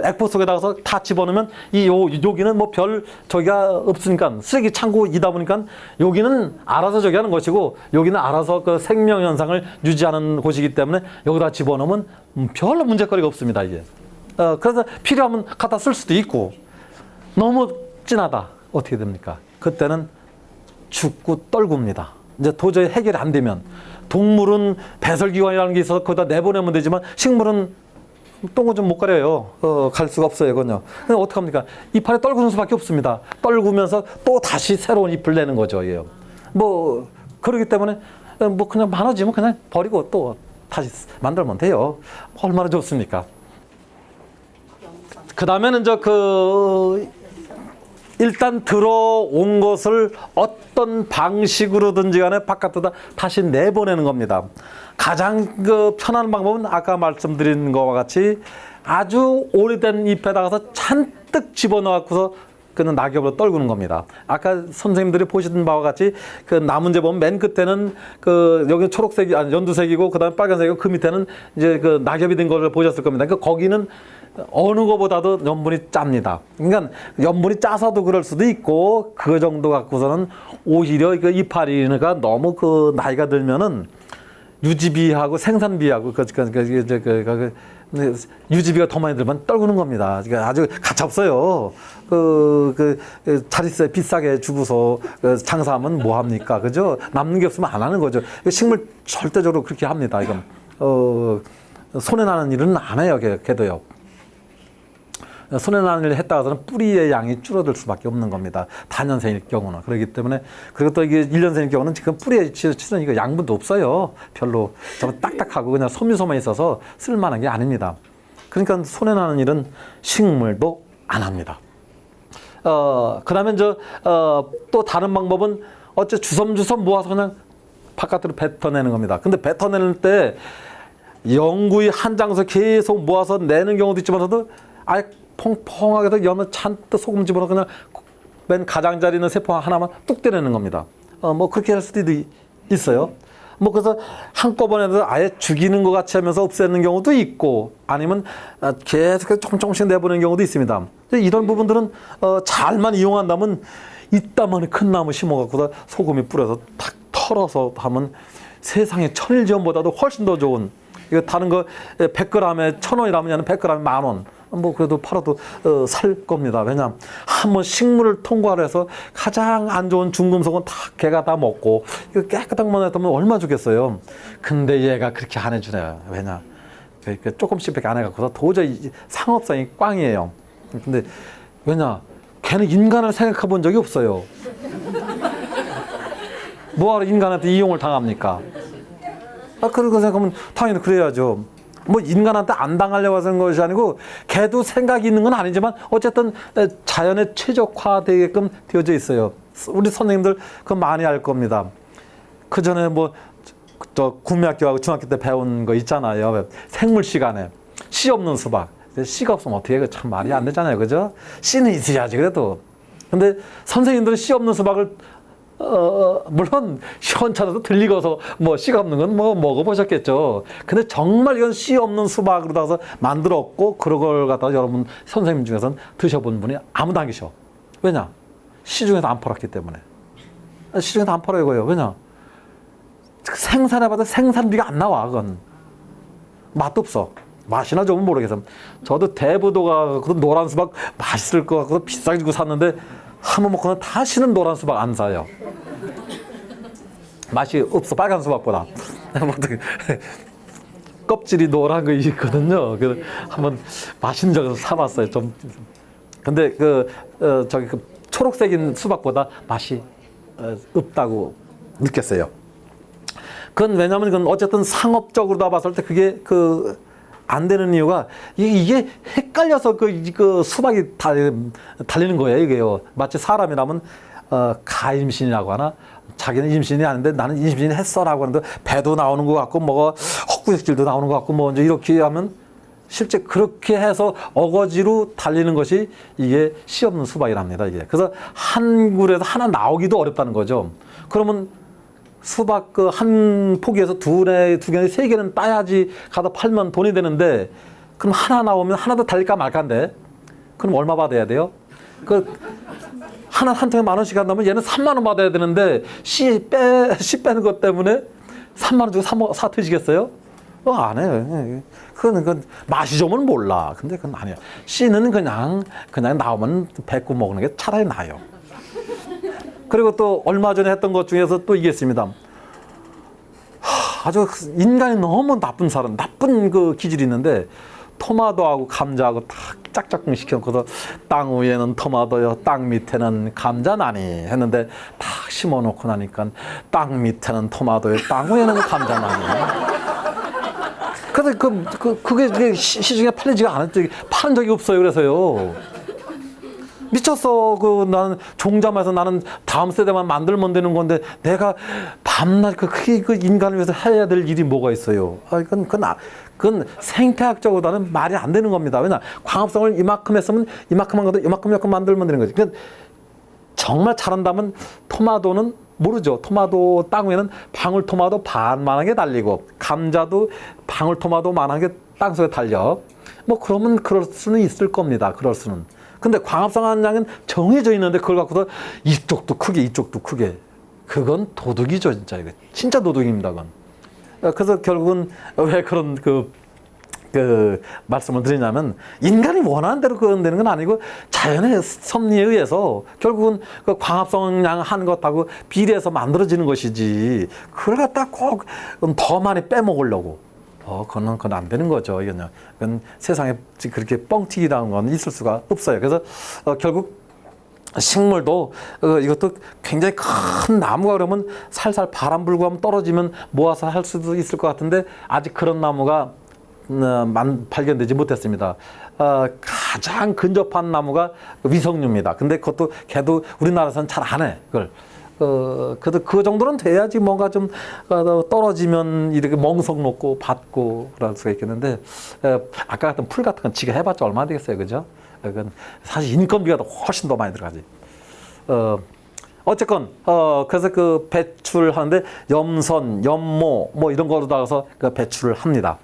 액포 속에다가서 다 집어넣으면 여기는 뭐 별 저기가 없으니까 쓰레기 창고이다 보니까 여기는 알아서 저기 하는 것이고 여기는 알아서 그 생명 현상을 유지하는 곳이기 때문에 여기다 집어넣으면 별로 문제거리가 없습니다. 이게. 그래서 필요하면 갖다 쓸 수도 있고 너무 진하다 어떻게 됩니까? 그때는 죽고 떨굽니다. 이제 도저히 해결이 안 되면 동물은 배설기관이라는 게 있어서 거기다 내보내면 되지만 식물은 똥은 좀 못 가려요. 갈 수가 없어요, 그건요. 근데 어떡합니까? 이파리 떨구는 수밖에 없습니다. 떨구면서 또 다시 새로운 잎을 내는 거죠, 얘요. 뭐, 그러기 때문에, 뭐, 그냥 많아지면 그냥 버리고 또 다시 만들면 돼요. 얼마나 좋습니까? 그 다음에는 일단 들어온 것을 어떤 방식으로든지 간에 바깥으로 다시 내보내는 겁니다. 가장 편한 방법은 아까 말씀드린 것과 같이 아주 오래된 잎에다가서 잔뜩 집어넣어서 그는 낙엽으로 떨구는 겁니다. 아까 선생님들이 보시던 바와 같이 그 나문제 보면 맨 끝에는 여기 초록색이 아니 연두색이고 그다음에 빨간색이고 그 밑에는 이제 그 낙엽이 된 걸 보셨을 겁니다. 그러니까 거기는 어느 것보다도 염분이 짭니다. 그러니까 염분이 짜서도 그럴 수도 있고 그 정도 갖고서는 오히려 그 이파리가 너무 나이가 들면은 유지비하고 생산비하고 유지비가 더 많이 들면 떨구는 겁니다. 그러니까 아주 가차없어요. 자릿세 비싸게 주고서 장사하면 뭐 합니까? 그죠? 남는 게 없으면 안 하는 거죠. 식물 절대적으로 그렇게 합니다. 이건 손해나는 일은 안 해요. 걔도요. 손해나는 일을 했다가서는 뿌리의 양이 줄어들 수밖에 없는 겁니다. 단연생일 경우는. 그렇기 때문에, 그리고 또 이게 1년생일 경우는 지금 뿌리에 치는 이거 양분도 없어요. 별로. 좀 딱딱하고 그냥 섬유소만 있어서 쓸만한 게 아닙니다. 그러니까 손해나는 일은 식물도 안 합니다. 그 다음에 또 다른 방법은 주섬주섬 모아서 그냥 바깥으로 뱉어내는 겁니다. 근데 뱉어내는 때 영구히 한 장소 계속 모아서 내는 경우도 있지만서도 아예 퐁퐁하게 염을 잔뜩 소금 집어넣어 그냥 맨 가장자리 있는 세포 하나만 뚝 떼내는 겁니다. 뭐 그렇게 할 수도 있어요. 뭐 그래서 한꺼번에 아예 죽이는 것 같이 하면서 없애는 경우도 있고 아니면 계속 조금씩 내보내는 경우도 있습니다. 이런 부분들은 잘만 이용한다면 이따만한 큰 나무 심어갖고 소금이 뿌려서 탁 털어서 하면 세상에 천일지원보다도 훨씬 더 좋은 이거 다른 거 100g에 1,000원이라면 100g에 10,000원. 뭐 그래도 팔아도 살 겁니다. 왜냐하면 한번 식물을 통과를 해서 가장 안 좋은 중금속은 다 걔가 다 먹고 이거 깨끗한만 했다면 얼마 주겠어요. 근데 얘가 그렇게 안 해주네요. 왜냐? 조금씩밖에 안 해갖고서 도저히 상업성이 꽝이에요. 근데 왜냐? 걔는 인간을 생각해 본 적이 없어요. 뭐하러 인간한테 이용을 당합니까? 그러고 생각하면 당연히 그래야죠. 뭐 인간한테 안 당하려고 하는 것이 아니고 걔도 생각이 있는 건 아니지만 어쨌든 자연에 최적화되게끔 되어져 있어요. 우리 선생님들 그 많이 알 겁니다. 그 전에 뭐 저 국민학교하고 중학교 때 배운 거 있잖아요. 생물 시간에 씨 없는 수박. 씨가 없으면 어떻게 해? 참 말이 안 되잖아요, 그죠? 씨는 있어야지 그래도. 근데 선생님들은 씨 없는 수박을 물론 시원찮아서 들리고서 뭐 씨가 없는 건 뭐 먹어보셨겠죠. 근데 정말 이건 씨 없는 수박으로 다서 만들었고 그걸 갖다가 여러분 선생님 중에서는 드셔본 분이 아무도 안 계셔. 왜냐? 시중에서 안 팔았기 때문에. 시중에서 안 팔아요, 이거요. 왜냐? 생산해봐도 생산비가 안 나와, 그건. 맛도 없어. 맛이나 좀 모르겠어. 저도 대부도가 그 노란 수박 맛있을 것 같고 비싸게 주고 샀는데 한번 먹고는 다시는 노란 수박 안 사요. 맛이 없어, 빨간 수박보다. 껍질이 노란 거 있거든요. 그래서 한번 맛있는 적에서 사봤어요. 좀. 근데 저기 초록색인 수박보다 맛이 없다고 느꼈어요. 그건 왜냐면 그건 어쨌든 상업적으로 다 봤을 때 그게 안 되는 이유가 이게 헷갈려서 그 수박이 달리는 거예요, 이게요. 마치 사람이라면 가임신이라고 하나? 자기는 임신이 아닌데 나는 임신이 했어라고 하는데 배도 나오는 것 같고 뭐가 헛구역질도 나오는 것 같고 뭐 이제 이렇게 하면 실제 그렇게 해서 어거지로 달리는 것이 이게 씨 없는 수박이랍니다, 이게. 그래서 한 굴에서 하나 나오기도 어렵다는 거죠. 그러면 수박 한 포기에서 두 개나 세 개는 따야지 가다 팔면 돈이 되는데 그럼 하나 나오면 하나 더 달릴까 말까인데 그럼 얼마 받아야 돼요? 한 통에 10,000원씩 한다면 얘는 30,000원 받아야 되는데 씨 빼는 것 때문에 30,000원 주고 사 드시겠어요? 안 해요. 그건 맛이 좋으면 몰라. 근데 그건 아니에요. 씨는 그냥 나오면 뱉고 먹는 게 차라리 나아요. 그리고 또 얼마 전에 했던 것 중에서 또 이게 있습니다. 아주 인간이 너무 나쁜 그 기질이 있는데 토마토하고 감자하고 딱 짝짝꿍 시켜놓고서 땅 위에는 토마토요, 땅 밑에는 감자나니 했는데 딱 심어놓고 나니까 땅 밑에는 토마토요, 땅 위에는 감자나니. 그래서 그게 시중에 팔리지가 않았죠. 파는 적이 없어요. 그래서요. 미쳤어. 나는 종자마에서 나는 다음 세대만 만들면 되는 건데 내가 밤낮 그 인간을 위해서 해야 될 일이 뭐가 있어요. 그건 생태학적으로는 말이 안 되는 겁니다. 왜냐? 광합성을 이만큼 했으면 이만큼 한 것도 이만큼 만들면 되는 거지. 그러니까 정말 잘한다면 토마토는 모르죠. 토마토 땅 위에는 방울토마토 반만하게 달리고 감자도 방울토마토만한 게 땅속에 달려. 뭐 그러면 그럴 수는 있을 겁니다. 그럴 수는. 근데 광합성한 양은 정해져 있는데 그걸 갖고서 이쪽도 크게 그건 도둑이죠, 진짜. 이거 진짜 도둑입니다, 그건. 그래서 결국은 왜 그런 말씀을 드리냐면 인간이 원하는 대로 그런 되는 건 아니고 자연의 섭리에 의해서 결국은 그 광합성양 한 것하고 비례해서 만들어지는 것이지 그걸 갖다 꼭 더 많이 빼먹으려고 그건 안 되는 거죠. 이건 세상에 그렇게 뻥튀기라는 건 있을 수가 없어요. 그래서 결국 식물도 이것도 굉장히 큰 나무가 그러면 살살 바람 불고 하면 떨어지면 모아서 할 수도 있을 것 같은데 아직 그런 나무가 발견되지 못했습니다. 가장 근접한 나무가 위석류입니다. 근데 걔도 우리나라에서는 잘 안 해, 그걸. 그래도 그 정도는 돼야지 뭔가 좀 떨어지면 이렇게 멍석 놓고 받고 그럴 수가 있겠는데 아까 같은 풀 같은 건 지가 해봤자 얼마나 되겠어요, 그죠? 그건 사실 인건비가 훨씬 더 많이 들어가지. 어쨌건 그래서 그 배출을 하는데 염선, 염모 뭐 이런 거로 나가서 그 배출을 합니다.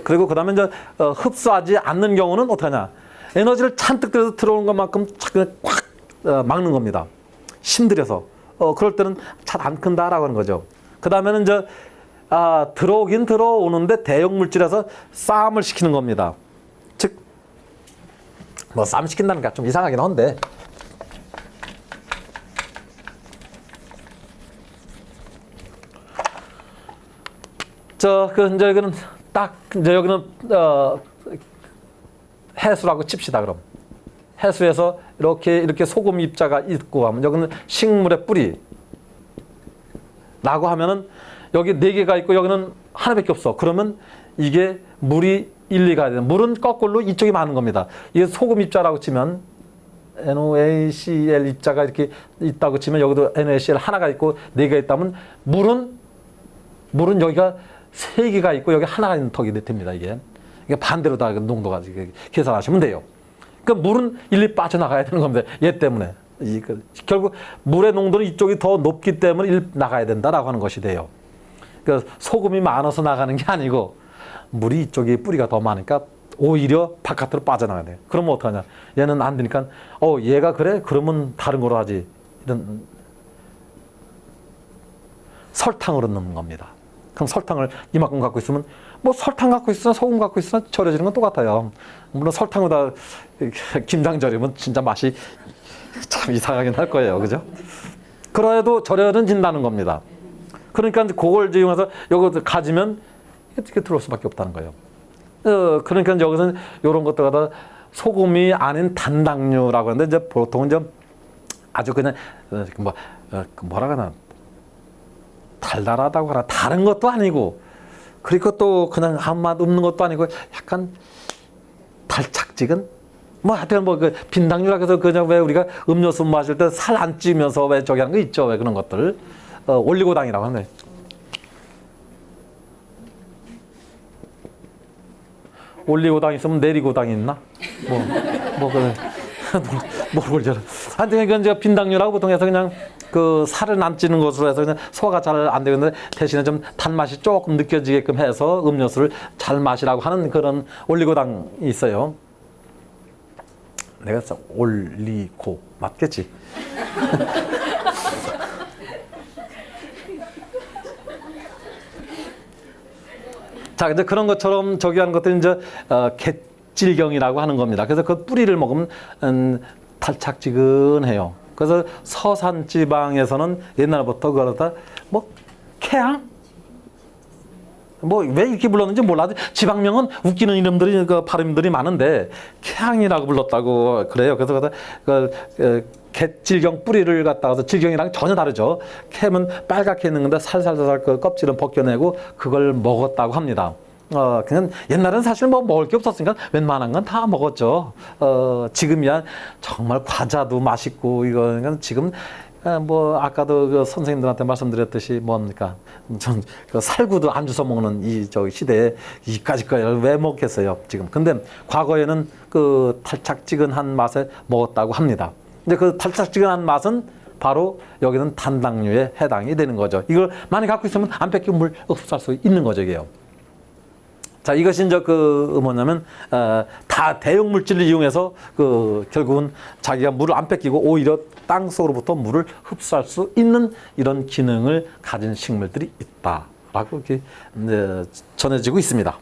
그리고 그다음에 이제 흡수하지 않는 경우는 어떻게 하냐? 에너지를 잔뜩 들여서 들어오는 것만큼 그냥 꽉 막는 겁니다. 힘들여서. 그럴 때는 잘 안 큰다라고 하는 거죠. 그 다음에는 이제 들어오긴 들어오는데 대형 물질에서 싸움을 시키는 겁니다. 즉, 뭐 싸움 시킨다는 게 좀 이상하긴 한데. 이제 여기는 여기는 해수라고 칩시다, 그럼. 해수에서 이렇게 소금 입자가 있고 하면 여기는 식물의 뿌리 라고 하면은 여기 4개가 있고 여기는 하나밖에 없어. 그러면 이게 물이 1, 2가 되는 물은 거꾸로 이쪽이 많은 겁니다. 이게 소금 입자라고 치면 NaCl 입자가 이렇게 있다고 치면 여기도 NaCl 하나가 있고 네 개가 있다면 물은 여기가 세 개가 있고 여기 하나가 있는 턱이 됩니다. 이게 반대로 다 농도가 계산하시면 돼요. 그러니까 물은 일리 빠져나가야 되는 겁니다. 얘 때문에. 결국 물의 농도는 이쪽이 더 높기 때문에 일리 나가야 된다라고 하는 것이 돼요. 그러니까 소금이 많아서 나가는 게 아니고 물이 이쪽에 뿌리가 더 많으니까 오히려 바깥으로 빠져나가야 돼요. 그러면 어떡하냐. 얘는 안 되니까 얘가 그래? 그러면 다른 거로 하지. 이런 설탕으로 넣는 겁니다. 그럼 설탕을 이만큼 갖고 있으면 뭐 설탕 갖고 있으나 소금 갖고 있으나 절여지는 건 똑같아요. 물론 설탕보다 김장 절이면 진짜 맛이 참 이상하긴 할 거예요. 그죠? 그래도 절여는 진다는 겁니다. 그러니까 그걸 이용해서 요거 가지면 이렇게 들어올 수밖에 없다는 거예요. 그러니까 여기서는 이런 것들 갖다 소금이 아닌 단당류라고 하는데 이제 보통 이제 아주 그냥 뭐라 그러나 달달하다고 하나 다른 것도 아니고 그리고 또 그냥 아무 맛 없는 것도 아니고 약간 달짝지근 뭐 하여튼 그 빈당류라고 해서 그냥 왜 우리가 음료수 마실 때 살 안 찌면서 왜 저기 하는 거 있죠. 왜 그런 것들 올리고당이라고 하는데 올리고당 있으면 내리고당이 있나? 그래. 뭘 올려라. 하여튼 이건 이제 빈당류라고 보통 해서 그냥 그 살은 안 찌는 것으로 해서 그냥 소화가 잘 안 되는데 대신에 좀 단맛이 조금 느껴지게끔 해서 음료수를 잘 마시라고 하는 그런 올리고당이 있어요. 내가 올리고 맞겠지? 자, 이제 그런 것처럼 저기 하는 것들은 이제 갯질경이라고 하는 겁니다. 그래서 그 뿌리를 먹으면 달짝지근해요. 그래서 서산 지방에서는 옛날부터 그러다 캐양? 왜 이렇게 불렀는지 몰라도 지방명은 웃기는 이름들이 그 발음들이 많은데 캐양이라고 불렀다고 그래요. 그래서 갯질경 뿌리를 갖다가 질경이랑 전혀 다르죠. 캐면 빨갛게 있는 건데 살살살살 그 껍질은 벗겨내고 그걸 먹었다고 합니다. 그냥 옛날에는 사실 먹을 게 없었으니까 웬만한 건 다 먹었죠. 지금이야 정말 과자도 맛있고 이거 지금 아까도 그 선생님들한테 말씀드렸듯이 뭡니까? 전 그 살구도 안 주워 먹는 저 시대에 이까짓 걸 왜 먹겠어요, 지금. 근데 과거에는 그 달짝지근한 맛에 먹었다고 합니다. 근데 그 달짝지근한 맛은 바로 여기는 단당류에 해당이 되는 거죠. 이걸 많이 갖고 있으면 안 뺏기고 물 흡수할 수 있는 거죠, 이게요. 자, 이것이 이제 뭐냐면, 다 대용 물질을 이용해서 결국은 자기가 물을 안 뺏기고 오히려 땅 속으로부터 물을 흡수할 수 있는 이런 기능을 가진 식물들이 있다라고 이렇게 전해지고 있습니다.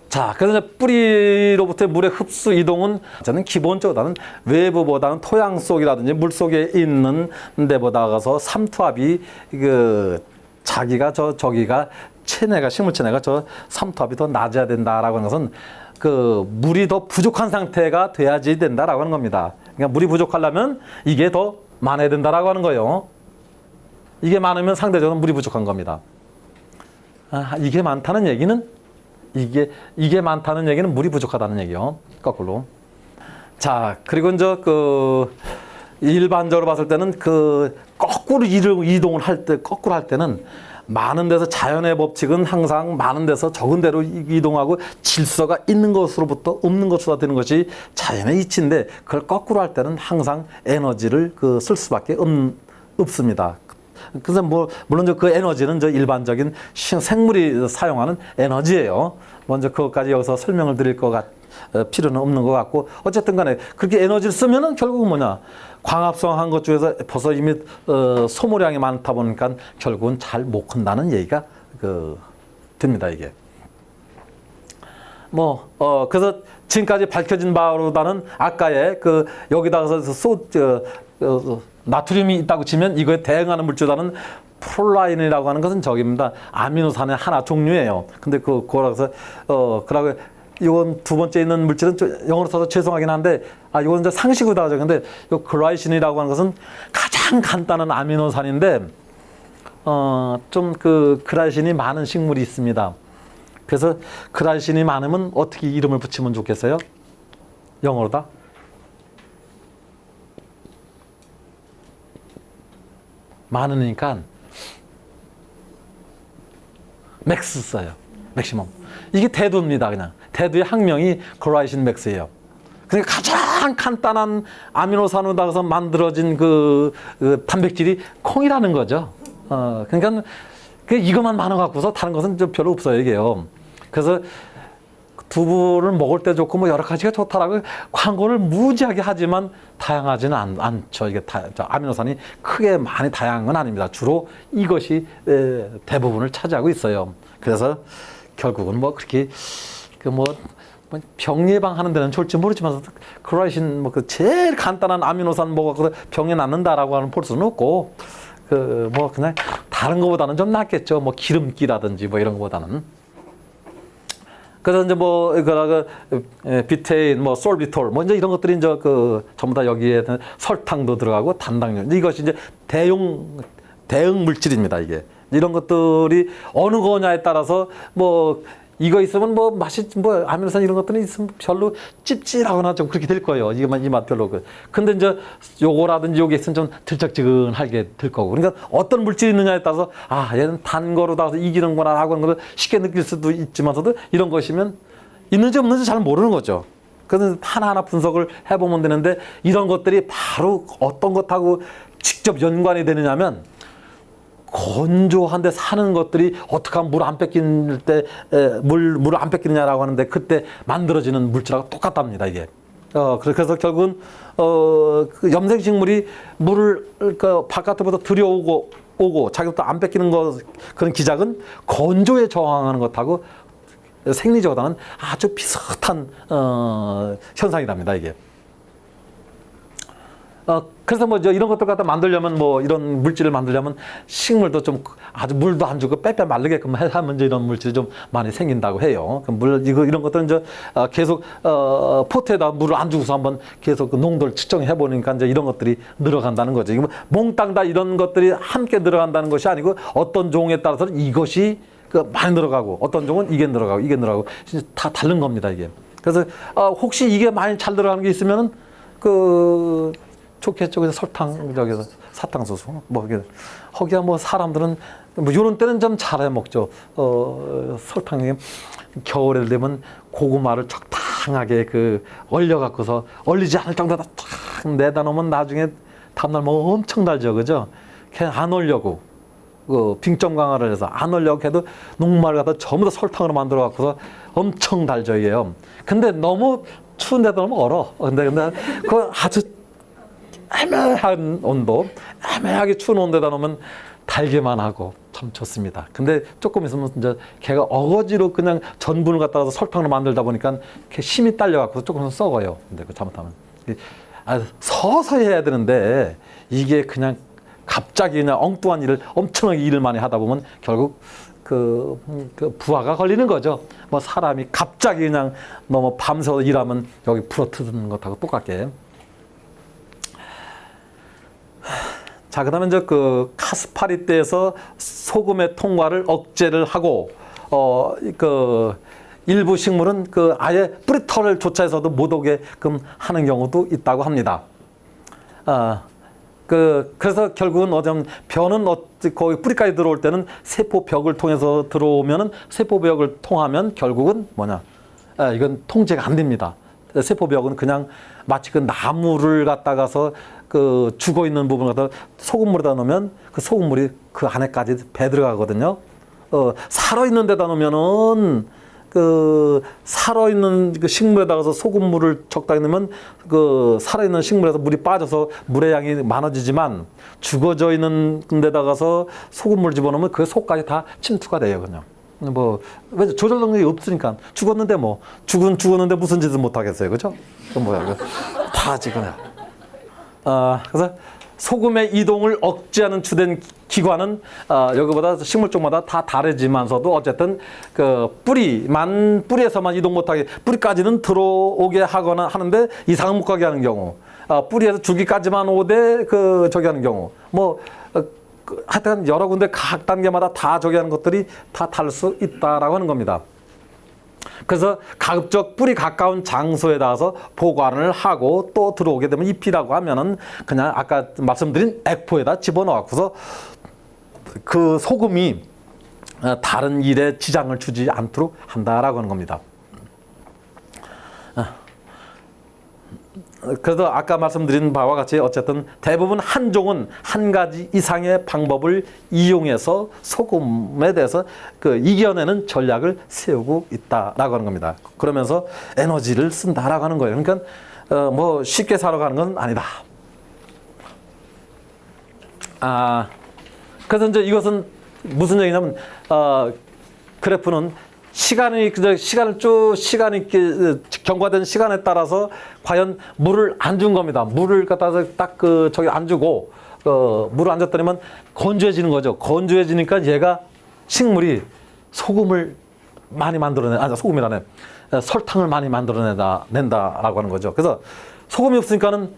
자, 그래서 뿌리로부터의 물의 흡수 이동은 저는 기본적으로는 외부보다는 토양 속이라든지 물 속에 있는 데보다 가서 삼투압이 저기가 식물 체내가 삼투압이 더 낮아야 된다라고 하는 것은 물이 더 부족한 상태가 돼야지 된다라고 하는 겁니다. 그러니까 물이 부족하려면 이게 더 많아야 된다라고 하는 거예요. 이게 많으면 상대적으로 물이 부족한 겁니다. 이게 많다는 얘기는 이게 많다는 얘기는 물이 부족하다는 얘기요. 거꾸로. 자, 그리고 이제 일반적으로 봤을 때는 거꾸로 이동을 거꾸로 할 때는 많은 데서 자연의 법칙은 항상 많은 데서 적은 데로 이동하고 질서가 있는 것으로부터 없는 것으로 되는 것이 자연의 이치인데 그걸 거꾸로 할 때는 항상 에너지를 쓸 수밖에 없습니다. 그래서 물론 그 에너지는 일반적인 생물이 사용하는 에너지예요. 먼저 그것까지 여기서 설명을 드릴 필요는 없는 것 같고 어쨌든 간에 그렇게 에너지를 쓰면은 결국은 광합성한 것 중에서 벌써 이미 소모량이 많다 보니까 결국은 잘 못 큰다는 얘기가 됩니다, 이게. 그래서 지금까지 밝혀진 바로다는 아까의 여기다가 나트륨이 있다고 치면 이거에 대응하는 물질보다는 프롤라인이라고 하는 것은 저기입니다. 아미노산의 하나 종류예요. 근데 그거라서 그러고 이건 두 번째 있는 물질은 영어로 써서 죄송하긴 한데 이건 이제 상식으로 다 적은데 이 글라이신이라고 하는 것은 가장 간단한 아미노산인데 글라이신이 많은 식물이 있습니다. 그래서 그라이신이 많으면 어떻게 이름을 붙이면 좋겠어요? 영어로다? 많으니까 맥스 써요. 맥시멈. 이게 대두입니다. 그냥 대두의 학명이 그라이신 맥스예요. 그러니까 가장 간단한 아미노산으로 만들어진 그 단백질이 콩이라는 거죠. 그러니까 이것만 많아갖고서 다른 것은 좀 별로 없어요, 이게요. 그래서 두부를 먹을 때 좋고 뭐 여러 가지가 좋다라고 광고를 무지하게 하지만 다양하지는 않죠. 이게 아미노산이 크게 많이 다양한 건 아닙니다. 주로 이것이 대부분을 차지하고 있어요. 그래서 결국은 뭐 그렇게 병 예방하는 데는 좋을지 모르지만 그라이신 뭐 그 제일 간단한 아미노산 먹어서 병이 낫는다라고 하는 볼 수는 없고 뭐 그냥 다른 거보다는 좀 낫겠죠. 뭐 기름기라든지 뭐 이런 거보다는. 그래서 이제 뭐 비테인, 뭐 솔비톨, 뭐 이제 이런 것들이 이제 전부 다 여기에 설탕도 들어가고 단당류 이것이 이제 대응 물질입니다. 이게 이런 것들이 어느 거냐에 따라서 뭐 이거 있으면 뭐 맛이 뭐 아미노산 이런 것들이 있으면 별로 찝찝하거나 좀 그렇게 될 거예요. 이 맛 별로. 근데 이제 요거라든지 요게 있으면 좀 들쩍지근하게 될 거고. 그러니까 어떤 물질이 있느냐에 따라서 얘는 단 거로 따라서 이기는구나 하고 하는 것을 쉽게 느낄 수도 있지만서도 이런 것이면 있는지 없는지 잘 모르는 거죠. 그래서 하나하나 분석을 해보면 되는데 이런 것들이 바로 어떤 것하고 직접 연관이 되느냐면 건조한데 사는 것들이 어떻게 하면 물 안 뺏길 때 물을 안 뺏기느냐라고 하는데 그때 만들어지는 물질하고 똑같답니다, 이게. 그래서 결국은 그 염생식물이 물을 바깥으로부터 들여오고 자기부터 안 뺏기는 그런 기작은 건조에 저항하는 것하고 생리적으로는 아주 비슷한 현상이랍니다, 이게. 그래서 뭐 이런 것들 갖다 만들려면 뭐 이런 물질을 만들려면 식물도 좀 아주 물도 안 주고 빼빼 마르게끔 하면 이제 이런 물질이 좀 많이 생긴다고 해요. 이런 것들은 이제 계속 포트에다 물을 안 주고서 한번 계속 그 농도를 측정해 보니까 이제 이런 것들이 늘어간다는 거죠. 이거 몽땅 다 이런 것들이 함께 늘어간다는 것이 아니고 어떤 종에 따라서는 이것이 많이 늘어가고 어떤 종은 이게 늘어가고 진짜 다 다른 겁니다, 이게. 그래서 혹시 이게 많이 잘 들어가는 게 있으면은 좋겠죠. 그래서 설탕, 사탕수수, 뭐, 거기야 뭐 사람들은, 뭐, 요런 때는 좀 잘해 먹죠. 설탕이 겨울에 되면 고구마를 적당하게 얼려갖고서 얼리지 않을 정도다 탁 내다 놓으면 나중에 다음날 뭐 엄청 달죠. 그죠? 그냥 안 얼려고, 빙점 강화를 해서 안 얼려고 해도 녹말을 갖다 전부 다 설탕으로 만들어갖고서 엄청 달죠, 이게요. 근데 너무 추운 데다 놓으면 얼어. 근데 그 아주 애매한 온도, 애매하게 추운 온도에다 놓으면 달기만 하고 참 좋습니다. 근데 조금 있으면 이제 걔가 어거지로 그냥 전분을 갖다가 설탕으로 만들다 보니까 걔 힘이 딸려갖고 조금 썩어요. 근데 잘못하면. 서서히 해야 되는데 이게 그냥 갑자기 그냥 엉뚱한 일을 엄청나게 일을 많이 하다 보면 결국 부하가 걸리는 거죠. 뭐 사람이 갑자기 그냥 너무 밤새워 일하면 여기 부러뜨는 것하고 똑같게. 자, 그다음에 이제 카스파리떼에서 소금의 통과를 억제를 하고 일부 식물은 아예 뿌리털을 조차해서도 못 오게끔 하는 경우도 있다고 합니다. 그래서 결국은 어쩌면 변은 거의 뿌리까지 들어올 때는 세포벽을 통해서 들어오면은 세포벽을 통하면 결국은 뭐냐? 이건 통제가 안 됩니다. 세포벽은 그냥 마치 나무를 갖다가서 죽어 있는 부분을 갖다 소금물에다 넣으면 그 소금물이 그 안에까지 배 들어가거든요. 살아있는 데다 놓으면은 살아있는 식물에다가서 소금물을 적당히 넣으면 살아있는 식물에서 물이 빠져서 물의 양이 많아지지만 죽어져 있는 데다가서 소금물을 집어넣으면 그 속까지 다 침투가 돼요, 그냥. 왜 조절 능력이 없으니까 죽었는데 죽었는데 무슨 짓을 못 하겠어요, 그죠? 다 지금. 그래서 소금의 이동을 억제하는 주된 기관은 여기보다 식물 쪽마다 다 다르지만서도 어쨌든 뿌리에서만 이동 못하게 뿌리까지는 들어오게 하거나 하는데 이상은 못 가게 하는 경우, 뿌리에서 줄기까지만 오되 저기 하는 경우, 하여튼 여러 군데 각 단계마다 다 저기 하는 것들이 다 다를 수 있다라고 하는 겁니다. 그래서 가급적 뿌리 가까운 장소에 닿아서 보관을 하고 또 들어오게 되면 잎이라고 하면은 그냥 아까 말씀드린 액포에다 집어넣고서 그 소금이 다른 일에 지장을 주지 않도록 한다라고 하는 겁니다. 그래서 아까 말씀드린 바와 같이 어쨌든 대부분 한 종은 한 가지 이상의 방법을 이용해서 소금에 대해서 그 이겨내는 전략을 세우고 있다라고 하는 겁니다. 그러면서 에너지를 쓴다라고 하는 거예요. 그러니까 뭐 쉽게 사러 가는 건 아니다. 그래서 이제 이것은 무슨 얘기냐면 그래프는 시간을 경과된 시간에 따라서 과연 물을 안 준 겁니다. 물을 갖다서 딱 저기 안 주고 물을 안 줬더니만 건조해지는 거죠. 건조해지니까 얘가 식물이 소금을 많이 소금이라네. 설탕을 많이 낸다라고 하는 거죠. 그래서 소금이 없으니까는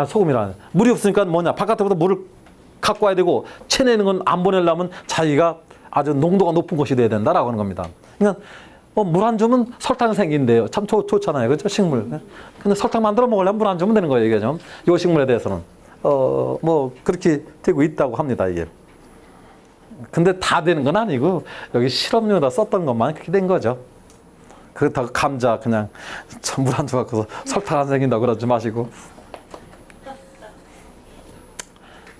소금이라네. 물이 없으니까 뭐냐? 바깥으로부터 물을 갖고 와야 되고 체내는 건 안 보내려면 자기가 아주 농도가 높은 것이 돼야 된다라고 하는 겁니다. 그러니까 물 안 주면 설탕이 생긴대요. 참 좋잖아요. 그렇죠? 식물. 근데 설탕 만들어 먹으려면 물 안 주면 되는 거예요. 이게 좀. 요 식물에 대해서는. 뭐 그렇게 되고 있다고 합니다. 이게. 근데 다 되는 건 아니고 여기 실험용에다 썼던 것만 그렇게 된 거죠. 그렇다고 감자 그냥 물 안 줘갖고 설탕 안 생긴다고 그러지 마시고.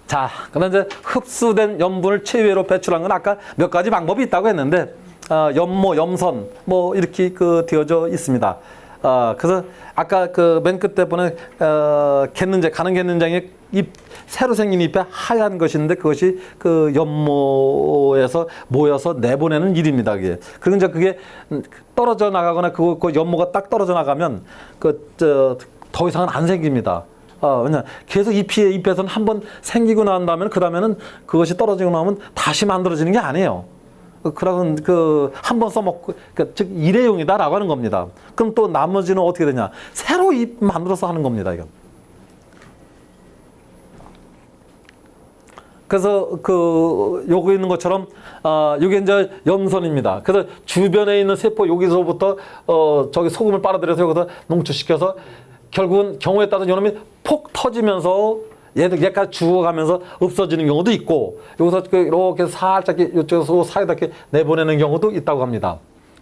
자, 그다음 이제 흡수된 염분을 체외로 배출한 건 아까 몇 가지 방법이 있다고 했는데 염모, 염선 뭐 이렇게 되어져 있습니다. 그래서 아까 맨 끝에 보는 가는 갯는장에 새로 생긴 잎에 하얀 것인데 그것이 그 염모에서 모여서 내보내는 일입니다. 그게. 그리고 이제 그게 떨어져 나가거나 그 염모가 딱 떨어져 나가면 더 이상은 안 생깁니다. 왜냐 계속 잎에서는 한번 생기고 난 다음에 그 다음에는 그것이 떨어지고 나면 다시 만들어지는 게 아니에요. 그러면 한 번 써먹고 즉 일회용이다라고 하는 겁니다. 그럼 또 나머지는 어떻게 되냐? 새로 잎 만들어서 하는 겁니다. 이건. 그래서 요거 있는 것처럼 요게 이제 염선입니다. 그래서 주변에 있는 세포 여기서부터 저기 소금을 빨아들여서 여기서 농축시켜서 결국은 경우에 따라서 요놈이 폭 터지면서 얘까지 죽어가면서 없어지는 경우도 있고 여기서 이렇게 살짝 이쪽에서 사이다 이렇게 내보내는 경우도 있다고 합니다.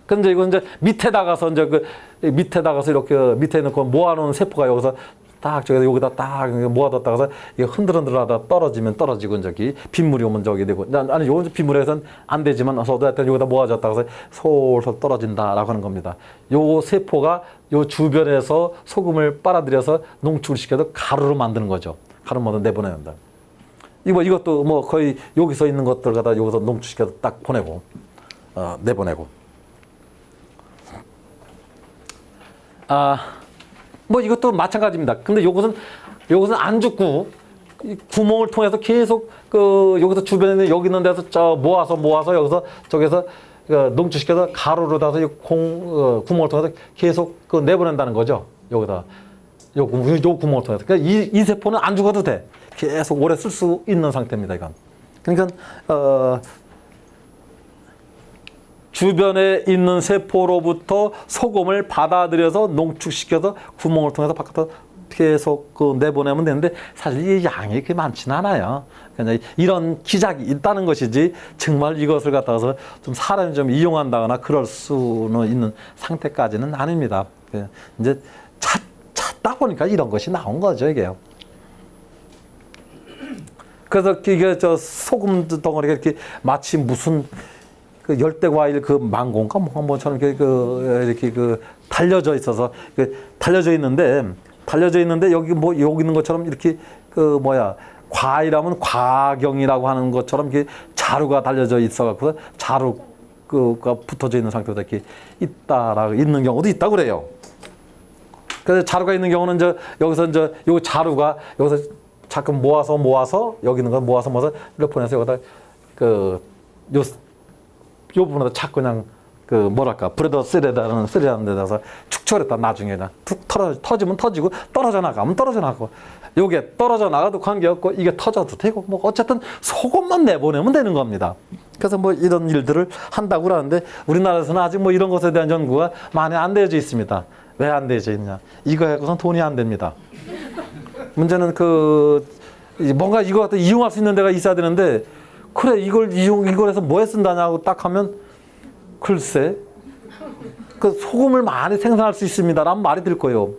근데 이건 이제 밑에다가서 이렇게 밑에 넣고 모아놓은 세포가 여기서 딱 여기다 딱 모아뒀다가서 이게 흔들흔들하다 떨어지고 저기 빗물이 오면 저기 되고 아니 요건 빗물에선 안 되지만 어서도 하여튼 여기다 모아졌다가서 솔솔 떨어진다라고 하는 겁니다. 요 세포가 요 주변에서 소금을 빨아들여서 농축을 시켜서 가루로 만드는 거죠. 가루 모두 내보내야 한다. 이것도 뭐 거의 여기서 있는 것들 갖다 여기서 농축시켜서 딱 보내고 내보내고. 뭐 이것도 마찬가지입니다. 근데 요것은 안 죽고 구멍을 통해서 계속 여기서 주변에 있는 여기 있는 데서 모아서 여기서 저기서 농축시켜서 가루로 다서 구멍을 통해서 계속 내보낸다는 거죠. 여기다 요 구멍을 통해서. 그러니까 이 세포는 안 죽어도 돼. 계속 오래 쓸 수 있는 상태입니다. 이건. 그러니까 주변에 있는 세포로부터 소금을 받아들여서 농축시켜서 구멍을 통해서 바깥으로 계속 내보내면 되는데 사실 이 양이 그렇게 많지는 않아요. 그냥 이런 기작이 있다는 것이지 정말 이것을 갖다서 좀 사람이 좀 이용한다거나 그럴 수는 있는 상태까지는 아닙니다. 이제 찾다 보니까 이런 것이 나온 거죠, 이게요. 그래서 이게 소금 덩어리가 이렇게 마치 무슨 열대과일 망고인가 뭐처럼 이렇게 달려져 있어서 달려져 있는데 여기 있는 것처럼 이렇게 과일하면 과경이라고 하는 것처럼 이렇게 자루가 달려져 있어갖고 자루가 붙어져 있는 상태로 이렇게 있는 경우도 있다고 그래요. 그래서 자루가 있는 경우는 여기서 요 자루가 여기서 자꾸 모아서 여기 있는 거 모아서 이렇게 보내서 여기다 요 부분에다 자꾸 그냥 브레드 쓰리라는 데다가 축처했다 나중에 툭 터지면 터지고 떨어져 나가면 떨어져 나가고 요게 떨어져 나가도 관계없고 이게 터져도 되고 뭐 어쨌든 소금만 내보내면 되는 겁니다. 그래서 뭐 이런 일들을 한다고 그러는데 우리나라에서는 아직 뭐 이런 것에 대한 연구가 많이 안 되어져 있습니다. 왜 안 되어져 있냐? 이거 갖고선 돈이 안 됩니다. 문제는 뭔가 이거 갖다 이용할 수 있는 데가 있어야 되는데, 그래 이걸 해서 뭐에 쓴다냐고 딱 하면 글쎄 그 소금을 많이 생산할 수 있습니다라는 말이 들 거예요.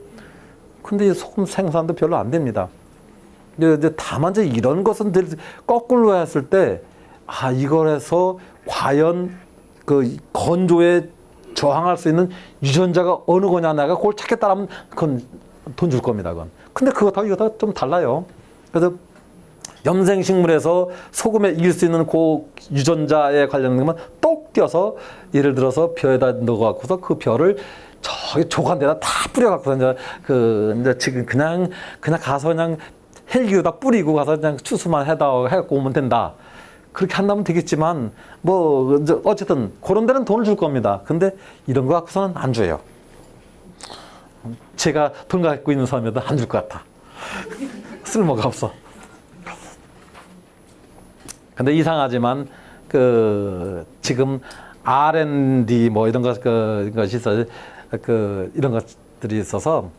근데 소금 생산도 별로 안 됩니다. 이제 다만 이제 이런 것은 거꾸로 했을 때, 이걸 해서 과연 그 건조에 저항할 수 있는 유전자가 어느 거냐, 내가 그걸 찾겠다라면 그건 돈 줄 겁니다. 그건. 근데 그것하고 이거하고 좀 달라요. 그래서 염생식물에서 소금에 이길 수 있는 그 유전자에 관련된 것만 똑 띄어서, 예를 들어서 벼에다 넣어갖고서 그 벼를 저기 조간데다 다 뿌려갖고서 이제 지금 그냥 가서 그냥 헬기로다 뿌리고 가서 그냥 추수만 해갖고 오면 된다. 그렇게 한다면 되겠지만, 뭐 어쨌든 그런 데는 돈을 줄 겁니다. 근데 이런 거 갖고서는 안 줘요. 제가 돈 갖고 있는 사람이라도 안 줄 것 같아. 쓸모가 없어. 근데 이상하지만 지금 R&D 뭐 이런 것이 있어, 이런 것들이 있어서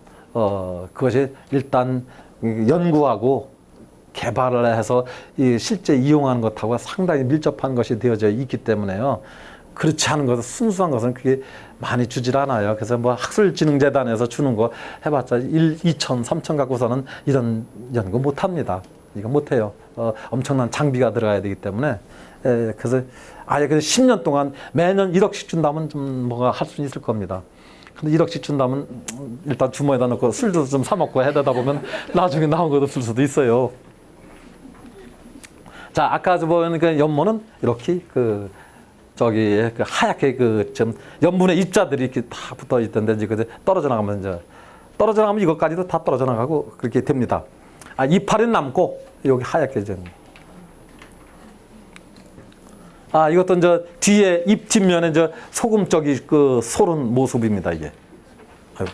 그것이 일단 연구하고 개발을 해서 실제 이용하는 것하고 상당히 밀접한 것이 되어져 있기 때문에요. 그렇지 않은 것은, 순수한 것은 그게 많이 주질 않아요. 그래서 뭐 학술진흥재단에서 주는 거 해봤자 2천, 3천 갖고서는 이런 연구 못 합니다. 이거 못 해요. 엄청난 장비가 들어가야 되기 때문에. 그래서 아예 10년 동안 매년 1억씩 준다면 좀 뭐가 할 수 있을 겁니다. 근데 1억씩 준다면 일단 주머니에다 넣고 술도 좀 사 먹고 해대다 보면 나중에 나온 것도 쓸 수도 있어요. 자, 아까 보면 그 연모는 이렇게 하얗게 좀 염분의 입자들이 이렇게 다 붙어 있던데, 이제 떨어져 나가면 이것까지도 다 떨어져 나가고 그렇게 됩니다. 이파리는 남고 여기 하얗게 좀. 이것도 이제 뒤에 잎 뒷면에 이제 소금 쪽이 소른 모습입니다, 이게. 아유.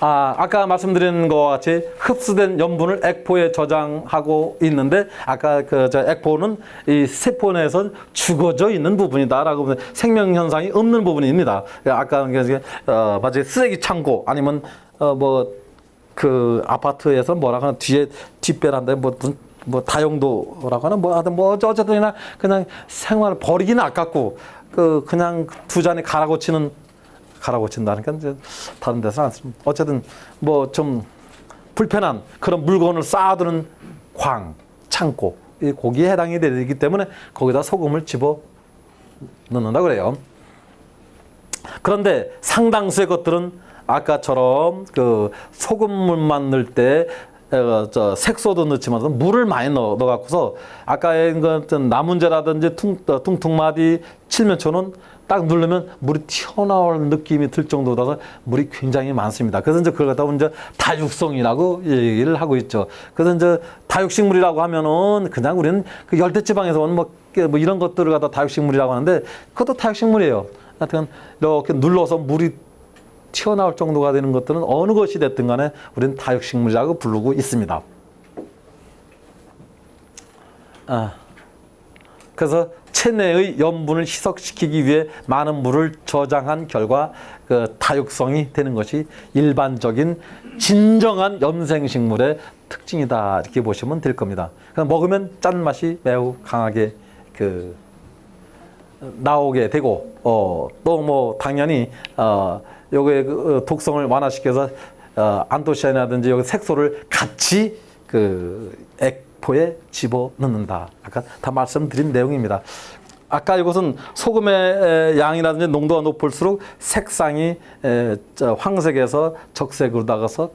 아까 말씀드린 것과 같이 흡수된 염분을 액포에 저장하고 있는데, 아까 액포는 이 세포 내에서 죽어져 있는 부분이다라고 보면 생명 현상이 없는 부분입니다. 아까 마치 쓰레기 창고 아니면 아파트에서 뭐라고 하나 뒤에 뒷배란데 뭐 다용도라고 하나 어쨌든 그냥 생활을 버리기는 아깝고 그냥 두 잔에 갈아고친다니까 이제 다른 데서 안 씁니다. 어쨌든 뭐 좀 불편한 그런 물건을 쌓아두는 창고, 거기에 해당이 되기 때문에 거기다 소금을 집어 넣는다 그래요. 그런데 상당수의 것들은 아까처럼 소금물만 넣을 때 색소도 넣지만 물을 많이 넣어갖고서 아까의 나문재라든지 퉁퉁마디, 칠면초는 딱 누르면 물이 튀어나올 느낌이 들 정도라서 물이 굉장히 많습니다. 그래서 이제 그걸 갖다가 이제 다육성이라고 얘기를 하고 있죠. 그래서 이제 다육식물이라고 하면은 그냥 우리는 열대지방에서 오는 뭐 이런 것들을 갖다 다육식물이라고 하는데, 그것도 다육식물이에요. 하여튼 이렇게 눌러서 물이 튀어나올 정도가 되는 것들은 어느 것이 됐든 간에 우리는 다육식물이라고 부르고 있습니다. 그래서 체내의 염분을 희석시키기 위해 많은 물을 저장한 결과 다육성이 되는 것이 일반적인 진정한 염생식물의 특징이다, 이렇게 보시면 될 겁니다. 먹으면 짠맛이 매우 강하게 나오게 되고, 또 뭐 당연히 요거의 독성을 완화시켜서 안토시아닌이라든지 여기 색소를 같이 액포에 집어넣는다. 아까 다 말씀드린 내용입니다. 아까 이것은 소금의 양이라든지 농도가 높을수록 색상이 황색에서 적색으로 나가서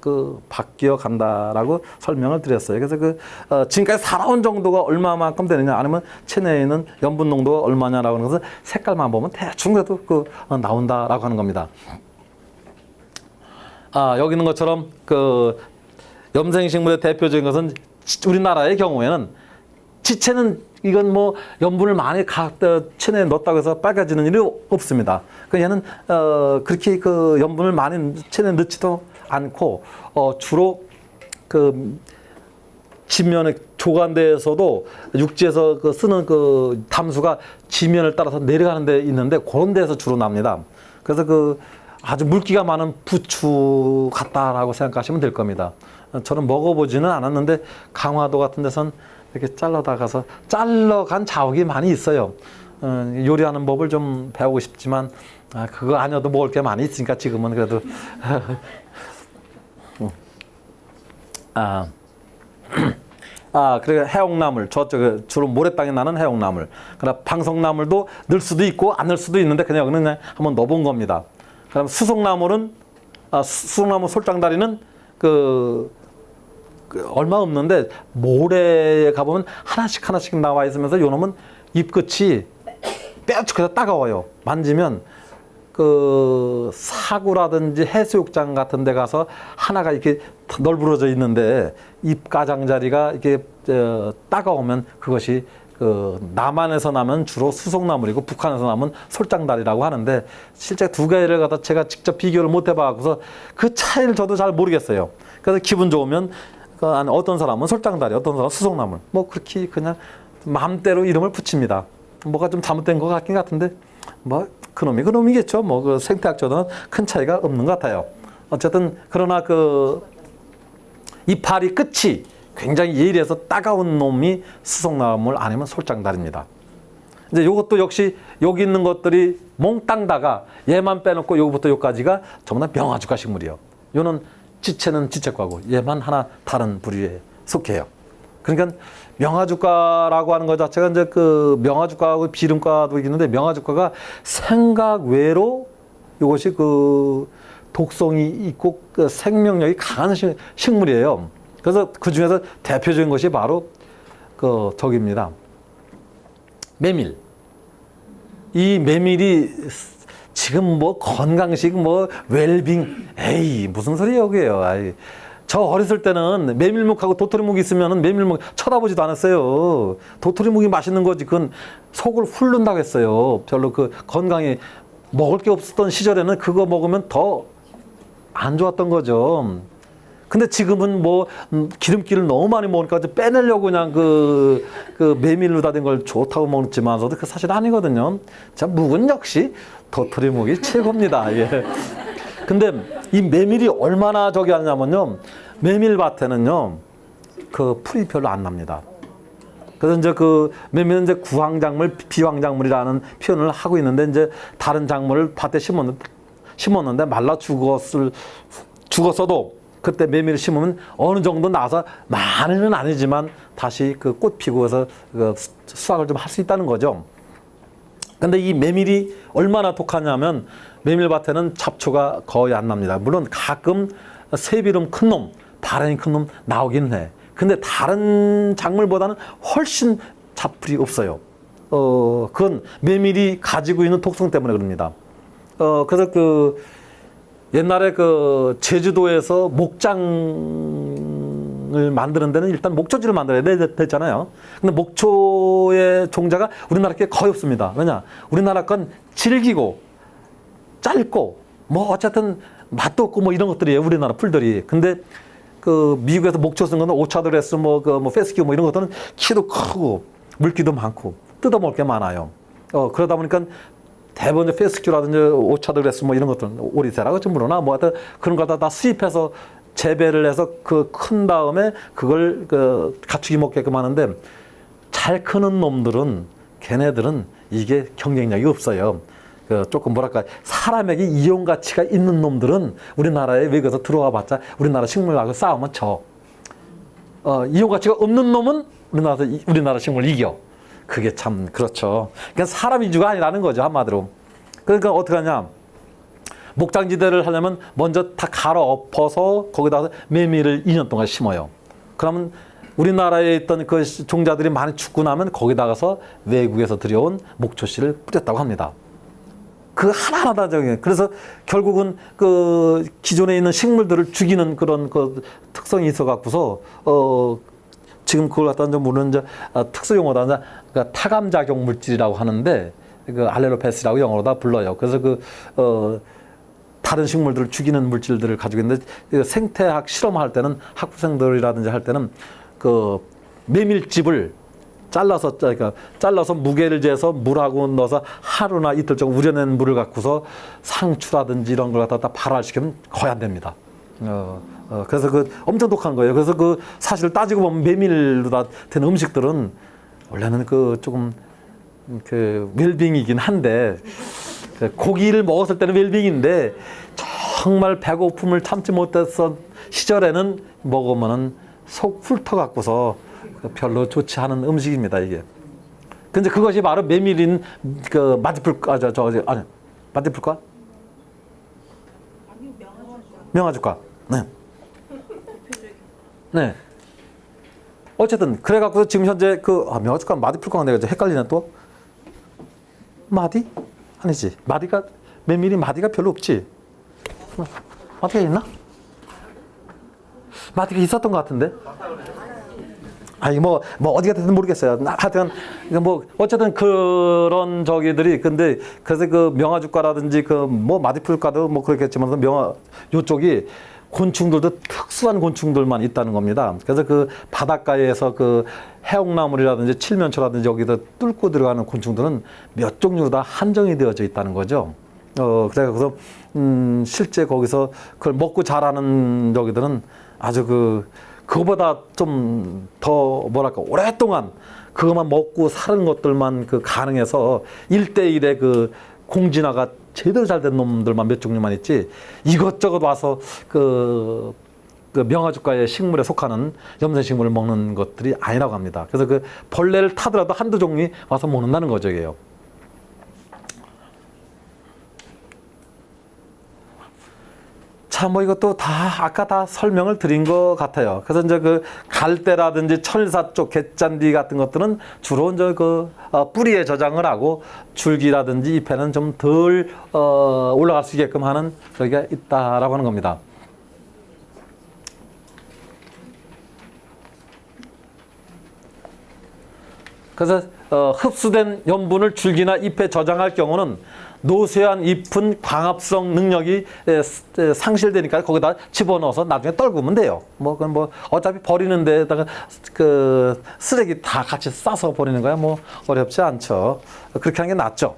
바뀌어 간다라고 설명을 드렸어요. 그래서 지금까지 살아온 정도가 얼마만큼 되느냐, 아니면 체내에 있는 염분 농도가 얼마냐라고 하는 것은 색깔만 보면 대충 그래도 나온다라고 하는 겁니다. 여기 있는 것처럼 염생식물의 대표적인 것은 우리나라의 경우에는 지체는 이건 뭐 염분을 많이 체내에 넣었다고 해서 빨개지는 일이 없습니다. 얘는 그렇게 염분을 많이 체내에 넣지도 않고 주로 지면의 조간대에서도 육지에서 그 쓰는 그 담수가 지면을 따라서 내려가는 데 있는데 그런 데서 주로 납니다. 그래서 그 아주 물기가 많은 부추 같다라고 생각하시면 될 겁니다. 저는 먹어보지는 않았는데 강화도 같은 데선 이렇게 잘라간 자욱이 많이 있어요. 요리하는 법을 좀 배우고 싶지만 그거 아니어도 먹을 게 많이 있으니까 지금은 그래도 그래 해옥나물 저쪽에 주로 모래땅에 나는 해옥나물. 그러나 방석나물도 넣을 수도 있고 안 넣을 수도 있는데 그냥 한번 넣어본 겁니다. 그럼 수송나물은 수송나물 솔장다리는 그 얼마 없는데 모래에 가보면 하나씩 나와 있으면서 요놈은 잎끝이 뾰족해서 따가워요. 만지면 그 사구라든지 해수욕장 같은 데 가서 하나가 이렇게 널브러져 있는데 잎 가장자리가 이렇게 따가우면 그것이 그 남한에서 나면 주로 수송나물이고 북한에서 나면 솔장다리라고 하는데 실제 두 개를 갖다 제가 직접 비교를 못 해봐서 그 차이를 저도 잘 모르겠어요. 그래서 기분 좋으면 어떤 사람은 솔장다리, 어떤 사람은 수송나물 뭐 그렇게 그냥 마음대로 이름을 붙입니다. 뭐가 좀 잘못된 것 같긴 같은데 뭐 그놈이겠죠. 뭐 그 생태학적으로는 큰 차이가 없는 것 같아요. 어쨌든 그러나 그 이파리 끝이 굉장히 예리해서 따가운 놈이 수송나물 아니면 솔장다리입니다. 이제 이것도 역시 여기 있는 것들이 몽땅 다가 얘만 빼놓고 여기부터 여기까지가 전부 다 명아주가 식물이에요. 요는 지체는 지체과고 얘만 하나 다른 부류에 속해요. 그러니까 명아주과라고 하는 것 자체가 이제 그 명아주과하고 비름과도 있는데 명아주과가 생각 외로 이것이 그 독성이 있고 그 생명력이 강한 식물이에요. 그래서 그 중에서 대표적인 것이 바로 그 저기입니다. 메밀. 이 메밀이 지금 뭐 건강식 뭐 웰빙 에이 무슨 소리예요 그게요. 저 어렸을 때는 메밀묵하고 도토리묵이 있으면은 메밀묵 쳐다보지도 않았어요. 도토리묵이 맛있는 거지 그건 속을 훑는다고 했어요. 별로 그 건강에 먹을 게 없었던 시절에는 그거 먹으면 더 안 좋았던 거죠. 근데 지금은 뭐 기름기를 너무 많이 먹으니까 빼내려고 그냥 그 메밀로 다 된 걸 좋다고 먹지만서도 그 사실 아니거든요. 자, 묵은 역시 도토리묵이 최고입니다. 예. 근데 이 메밀이 얼마나 저기 하냐면요. 메밀밭에는요. 그 풀이 별로 안 납니다. 그래서 이제 그 메밀은 이제 구황작물, 비황작물이라는 표현을 하고 있는데 이제 다른 작물을 밭에 심었는데 말라 죽었어도 그때 메밀을 심으면 어느 정도 나서 많이는 아니지만 다시 그 꽃 피고 해서 그 수확을 좀 할 수 있다는 거죠. 근데 이 메밀이 얼마나 독하냐면 메밀밭에는 잡초가 거의 안 납니다. 물론 가끔 새비름 큰 놈, 바람이 큰 놈 나오긴 해. 근데 다른 작물보다는 훨씬 잡풀이 없어요. 그건 메밀이 가지고 있는 독성 때문에 그럽니다. 그래서 그 옛날에 그 제주도에서 목장을 만드는 데는 일단 목초지를 만들어야 됐잖아요. 근데 목초의 종자가 우리나라 게 거의 없습니다. 왜냐? 우리나라 건 질기고 짧고 뭐 어쨌든 맛도 없고 뭐 이런 것들이에요. 우리나라 풀들이. 근데 그 미국에서 목초 쓴 거는 오차드레스 뭐 페스큐 뭐 이런 것들은 키도 크고 물기도 많고 뜯어먹을 게 많아요. 그러다 보니까 대부분 페스큐라든지 오차드레스 뭐 이런 것들 오리세라고 좀 물어나 뭐 하여튼 그런 거 다 수입해서 재배를 해서 그 큰 다음에 그걸 그 가축이 먹게끔 하는데 잘 크는 놈들은 걔네들은 이게 경쟁력이 없어요. 그 조금 뭐랄까 사람에게 이용 가치가 있는 놈들은 우리나라에 외국에서 들어와 봤자 우리나라 식물하고 싸우면 져. 이용 가치가 없는 놈은 우리나라 식물 이겨. 그게 참 그렇죠. 그러니까 사람 위주가 아니라는 거죠 한마디로. 그러니까 어떻게 하냐? 목장지대를 하려면 먼저 다 갈아엎어서 거기다가 메밀을 2년 동안 심어요. 그러면 우리나라에 있던 그 종자들이 많이 죽고 나면 거기다가서 외국에서 들여온 목초씨를 뿌렸다고 합니다. 그 하나하나 다 저기. 그래서 결국은 그 기존에 있는 식물들을 죽이는 그런 그 특성이 있어 갖고서 지금 그걸 갖다 좀 물론 이제 특수 용어다 그러니까 타감작용 물질이라고 하는데 그 알렐로페스라고 영어로 다 불러요. 그래서 다른 식물들을 죽이는 물질들을 가지고 있는데 생태학 실험할 때는 학부생들이라든지 할 때는 그 메밀집을 그러니까 잘라서 무게를 재서 물하고 넣어서 하루나 이틀 정도 우려낸 물을 갖고서 상추라든지 이런 걸 갖다 발화시키면 거의 안 됩니다. 그래서 그 엄청 독한 거예요. 그래서 그 사실 따지고 보면 메밀로 다 된 음식들은 원래는 그 조금 그 웰빙이긴 한데 그 고기를 먹었을 때는 웰빙인데 정말 배고픔을 참지 못했던 시절에는 먹으면은 속 훑어 갖고서 별로 좋지 않은 음식입니다, 이게. 근데 그것이 바로 메밀인 그 마디풀과, 아니, 마디풀과? 명아주과. 네. 네. 어쨌든, 그래갖고 지금 현재 명아주과 마디풀과가 내가 헷갈리네 또? 마디? 아니지. 메밀이 마디가 별로 없지. 마디가 있나? 마디가 있었던 것 같은데? 아니 뭐 어디가 됐든 모르겠어요. 하여튼 어쨌든 그런 저기들이 근데 그래서 그 명아주과라든지 그 뭐 마디풀과도 뭐 그렇겠지만 요쪽이 곤충들도 특수한 곤충들만 있다는 겁니다. 그래서 그 바닷가에서 그 해옥나물이라든지 칠면초라든지 여기다 뚫고 들어가는 곤충들은 몇 종류로 다 한정이 되어져 있다는 거죠. 그래서 실제 거기서 그걸 먹고 자라는 저기들은 아주 그거보다 좀 더 뭐랄까 오랫동안 그것만 먹고 사는 것들만 가능해서 1대1의 그 공진화가 제대로 잘 된 놈들만 몇 종류만 있지 이것저것 와서 그 명아주과의 식물에 속하는 염생식물을 먹는 것들이 아니라고 합니다. 그래서 그 벌레를 타더라도 한두 종류 와서 먹는다는 거죠, 이게요. 자, 이것도 아까 다 설명을 드린 것 같아요. 그래서 이제 그 갈대라든지 철사 쪽 갯잔디 같은 것들은 주로 이제 뿌리에 저장을 하고 줄기라든지 잎에는 좀 덜 올라갈 수 있게끔 하는 여기가 있다라고 하는 겁니다. 그래서 흡수된 염분을 줄기나 잎에 저장할 경우는 노쇠한 잎은 광합성 능력이 상실되니까 거기다 집어넣어서 나중에 떨구면 돼요. 그건 어차피 버리는 데다가 그 쓰레기 다 같이 싸서 버리는 거야. 어렵지 않죠. 그렇게 하는 게 낫죠.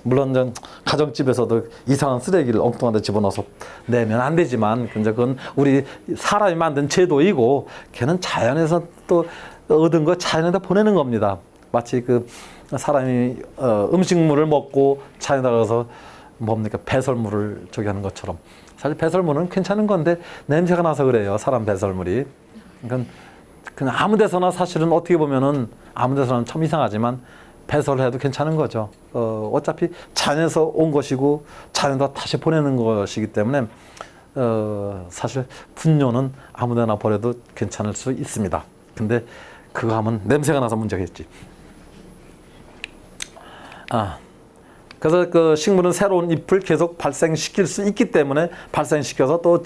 물론 가정집에서도 이상한 쓰레기를 엉뚱한 데 집어넣어서 내면 안 되지만 그건 우리 사람이 만든 제도이고 걔는 자연에서 또 얻은 거 자연에다 보내는 겁니다. 마치 사람이 음식물을 먹고 자연에 가서 배설물을 저기 하는 것처럼 사실 배설물은 괜찮은 건데 냄새가 나서 그래요. 사람 배설물이. 그러니까 그냥 아무 데서나 사실은 어떻게 보면은 아무 데서는 참 이상하지만 배설해도 괜찮은 거죠. 어차피 자연에서 온 것이고 자연에다 다시 보내는 것이기 때문에 사실 분뇨는 아무 데나 버려도 괜찮을 수 있습니다. 근데 그거 하면 냄새가 나서 문제겠지. 그래서 그 식물은 새로운 잎을 계속 발생시킬 수 있기 때문에 발생시켜서 또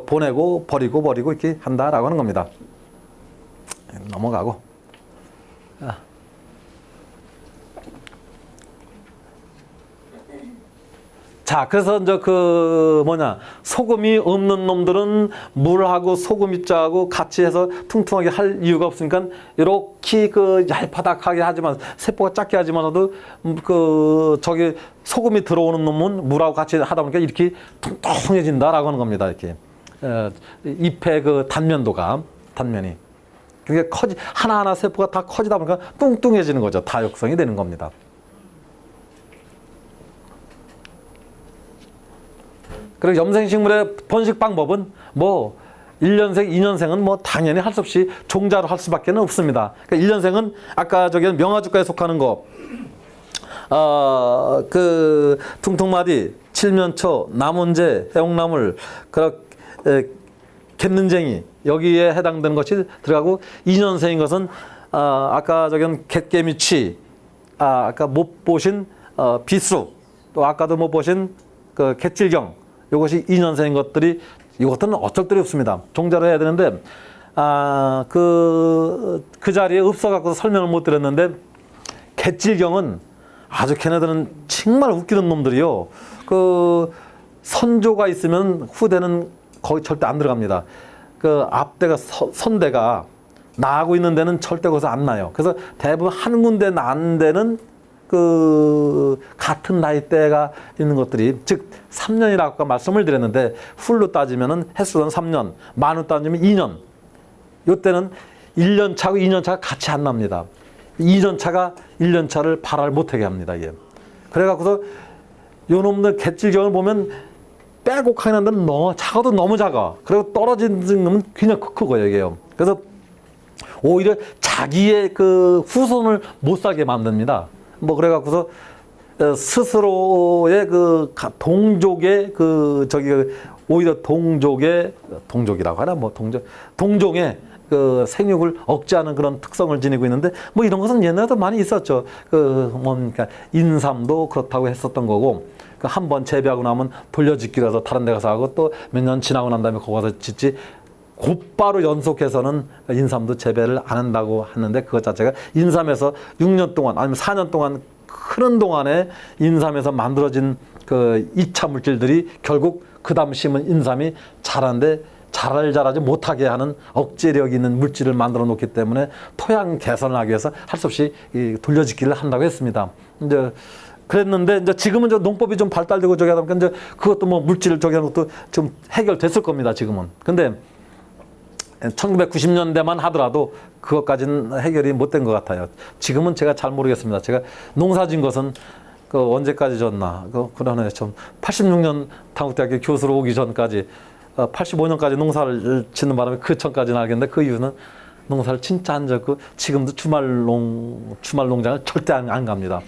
보내고 버리고 이렇게 한다라고 하는 겁니다. 넘어가고. 자, 그래서 이제 소금이 없는 놈들은 물하고 소금 입자하고 같이 해서 퉁퉁하게 할 이유가 없으니까 이렇게 얄바닥하게 하지만 세포가 작게 하지만서도 소금이 들어오는 놈은 물하고 같이 하다 보니까 이렇게 퉁퉁해진다라고 하는 겁니다. 이렇게 잎의 단면이 그러니까 하나하나 세포가 다 커지다 보니까 뚱뚱해지는 거죠. 다육성이 되는 겁니다. 그리고 염생식물의 번식 방법은 1년생, 2년생은 당연히 할 수 없이 종자로 할 수밖에 없습니다. 그러니까 1년생은 아까 명아주과에 속하는 거, 퉁퉁마디, 칠면초, 나문재, 해옥나물, 갯는쟁이 여기에 해당되는 것이 들어가고 2년생인 것은 아까 갯개미취, 아까 못 보신 비수, 또 아까도 못 보신 갯질경 이것이 2년생인 것들이 이것들은 어쩔 때이 없습니다. 종자로 해야 되는데 그 자리에 없어갖고 설명을 못 드렸는데 갯질경은 아주 걔네들은 정말 웃기는 놈들이요. 선조가 있으면 후대는 거의 절대 안 들어갑니다. 앞대가 선대가 나고 있는 데는 절대 거기서 안 나요. 그래서 대부분 한 군데 난 데는 그 같은 나이대가 있는 것들이, 즉 3년이라고 아까 말씀을 드렸는데, 훌로 따지면은 햇수는 3년, 만으로 따지면 2년. 요때는 1년 차고 2년 차가 같이 안 납니다. 2년 차가 1년 차를 발화를 못하게 합니다. 이게. 그래갖고서 요 놈들 갯질경을 보면 빼곡하게 난 데는 작아도 너무 작아. 그리고 떨어지는 놈은 그냥 크고요, 이게요. 그래서 오히려 자기의 그 후손을 못 살게 만듭니다. 뭐 그래갖고서 스스로의 그 동족의 오히려 동족이라고 하나, 뭐 동종의 그 생육을 억제하는 그런 특성을 지니고 있는데, 뭐 이런 것은 옛날에도 많이 있었죠. 그러니까 인삼도 그렇다고 했었던 거고, 그 한 번 재배하고 나면 돌려짓기로 해서 다른 데 가서 하고, 또 몇 년 지나고 난 다음에 거기 가서 짓지, 곧바로 연속해서는 인삼도 재배를 안 한다고 하는데, 그것 자체가 인삼에서 6년 동안 아니면 4년 동안 크는 동안에 인삼에서 만들어진 그 2차 물질들이 결국 그 다음 심은 인삼이 자라는데 자라지 못하게 하는 억제력이 있는 물질을 만들어 놓기 때문에 토양 개선을 하기 위해서 할 수 없이 돌려짓기를 한다고 했습니다. 이제 그랬는데, 이제 지금은 농법이 좀 발달되고 저기 하다 보니까 이제 그것도 뭐 물질을 저기 하는 것도 좀 해결됐을 겁니다, 지금은. 근데 1990년대만 하더라도 그것까지는 해결이 못 된 것 같아요. 지금은 제가 잘 모르겠습니다. 제가 농사진 것은 그 언제까지 졌나? 그러네. 좀 86년 당국대학교 교수로 오기 전까지 85년까지 농사를 짓는 바람에 그 전까지는 알겠는데, 그 이유는 농사를 진짜 안 졌고 지금도 주말 농장을 절대 안 갑니다.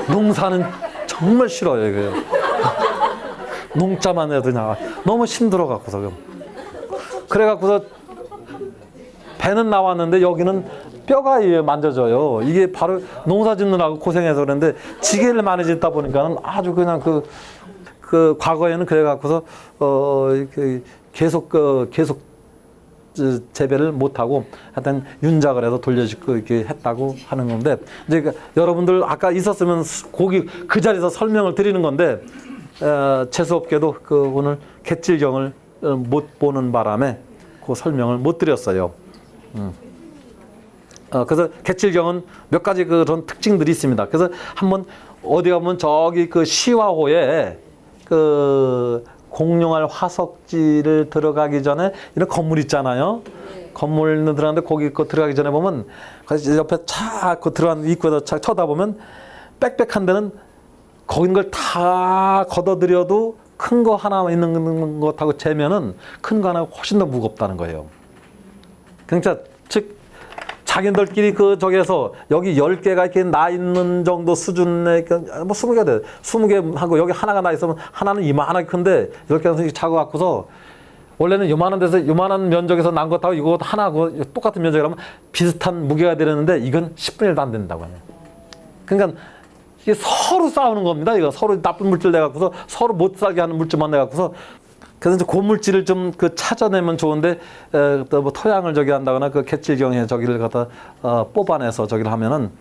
농사는 정말 싫어요, 이거. 농자만 해도 그냥 너무 힘들어 갖고서. 그래갖고서 배는 나왔는데 여기는 뼈가 만져져요. 이게 바로 농사 짓느라고 고생해서 그런데 지게를 많이 짓다 보니까는 아주 그냥 그 과거에는 그래갖고서 계속 재배를 못하고 하여튼 윤작을 해서 돌려짓고 이렇게 했다고 하는 건데, 이제 여러분들 아까 있었으면 거기 그 자리에서 설명을 드리는 건데, 재수없게도 오늘 갯질경을 못 보는 바람에 그 설명을 못 드렸어요. 그래서 갯질경은 몇 가지 그런 특징들이 있습니다. 그래서 한번 어디 가면 저기 그 시화호에 그 공룡알 화석지를 들어가기 전에 이런 건물 있잖아요. 건물 들어가는데 거기 들어가기 전에 보면 옆에 착 들어가는 입구에서 착 쳐다보면 빽빽한 데는 거기 있는 걸 다 걷어들여도 큰 거 하나 있는 것하고 재면은 큰 거 하나 훨씬 더 무겁다는 거예요. 그러니까 즉 자기들끼리 저기에서 여기 10개가 이렇게 나 있는 정도 수준의 뭐 20개가 돼. 20개 하고 여기 하나가 나 있으면 하나는 이만하게 큰데 10개가 이렇게 차고 갖고서 원래는 요만한 데서 요만한 면적에서 난 것하고 이거 하나하고 똑같은 면적이라면 비슷한 무게가 되려는데 이건 10분의 1도 안 된다고 하네요. 그러니까 이게 서로 싸우는 겁니다. 이거 서로 나쁜 물질 내갖고서 서로 못 살게 하는 물질만 내갖고서, 그래서 이제 고물질을 좀 찾아내면 좋은데, 또 뭐 토양을 저기 한다거나 그 갯질경에 저기를 갖다 뽑아내서 저기를 하면은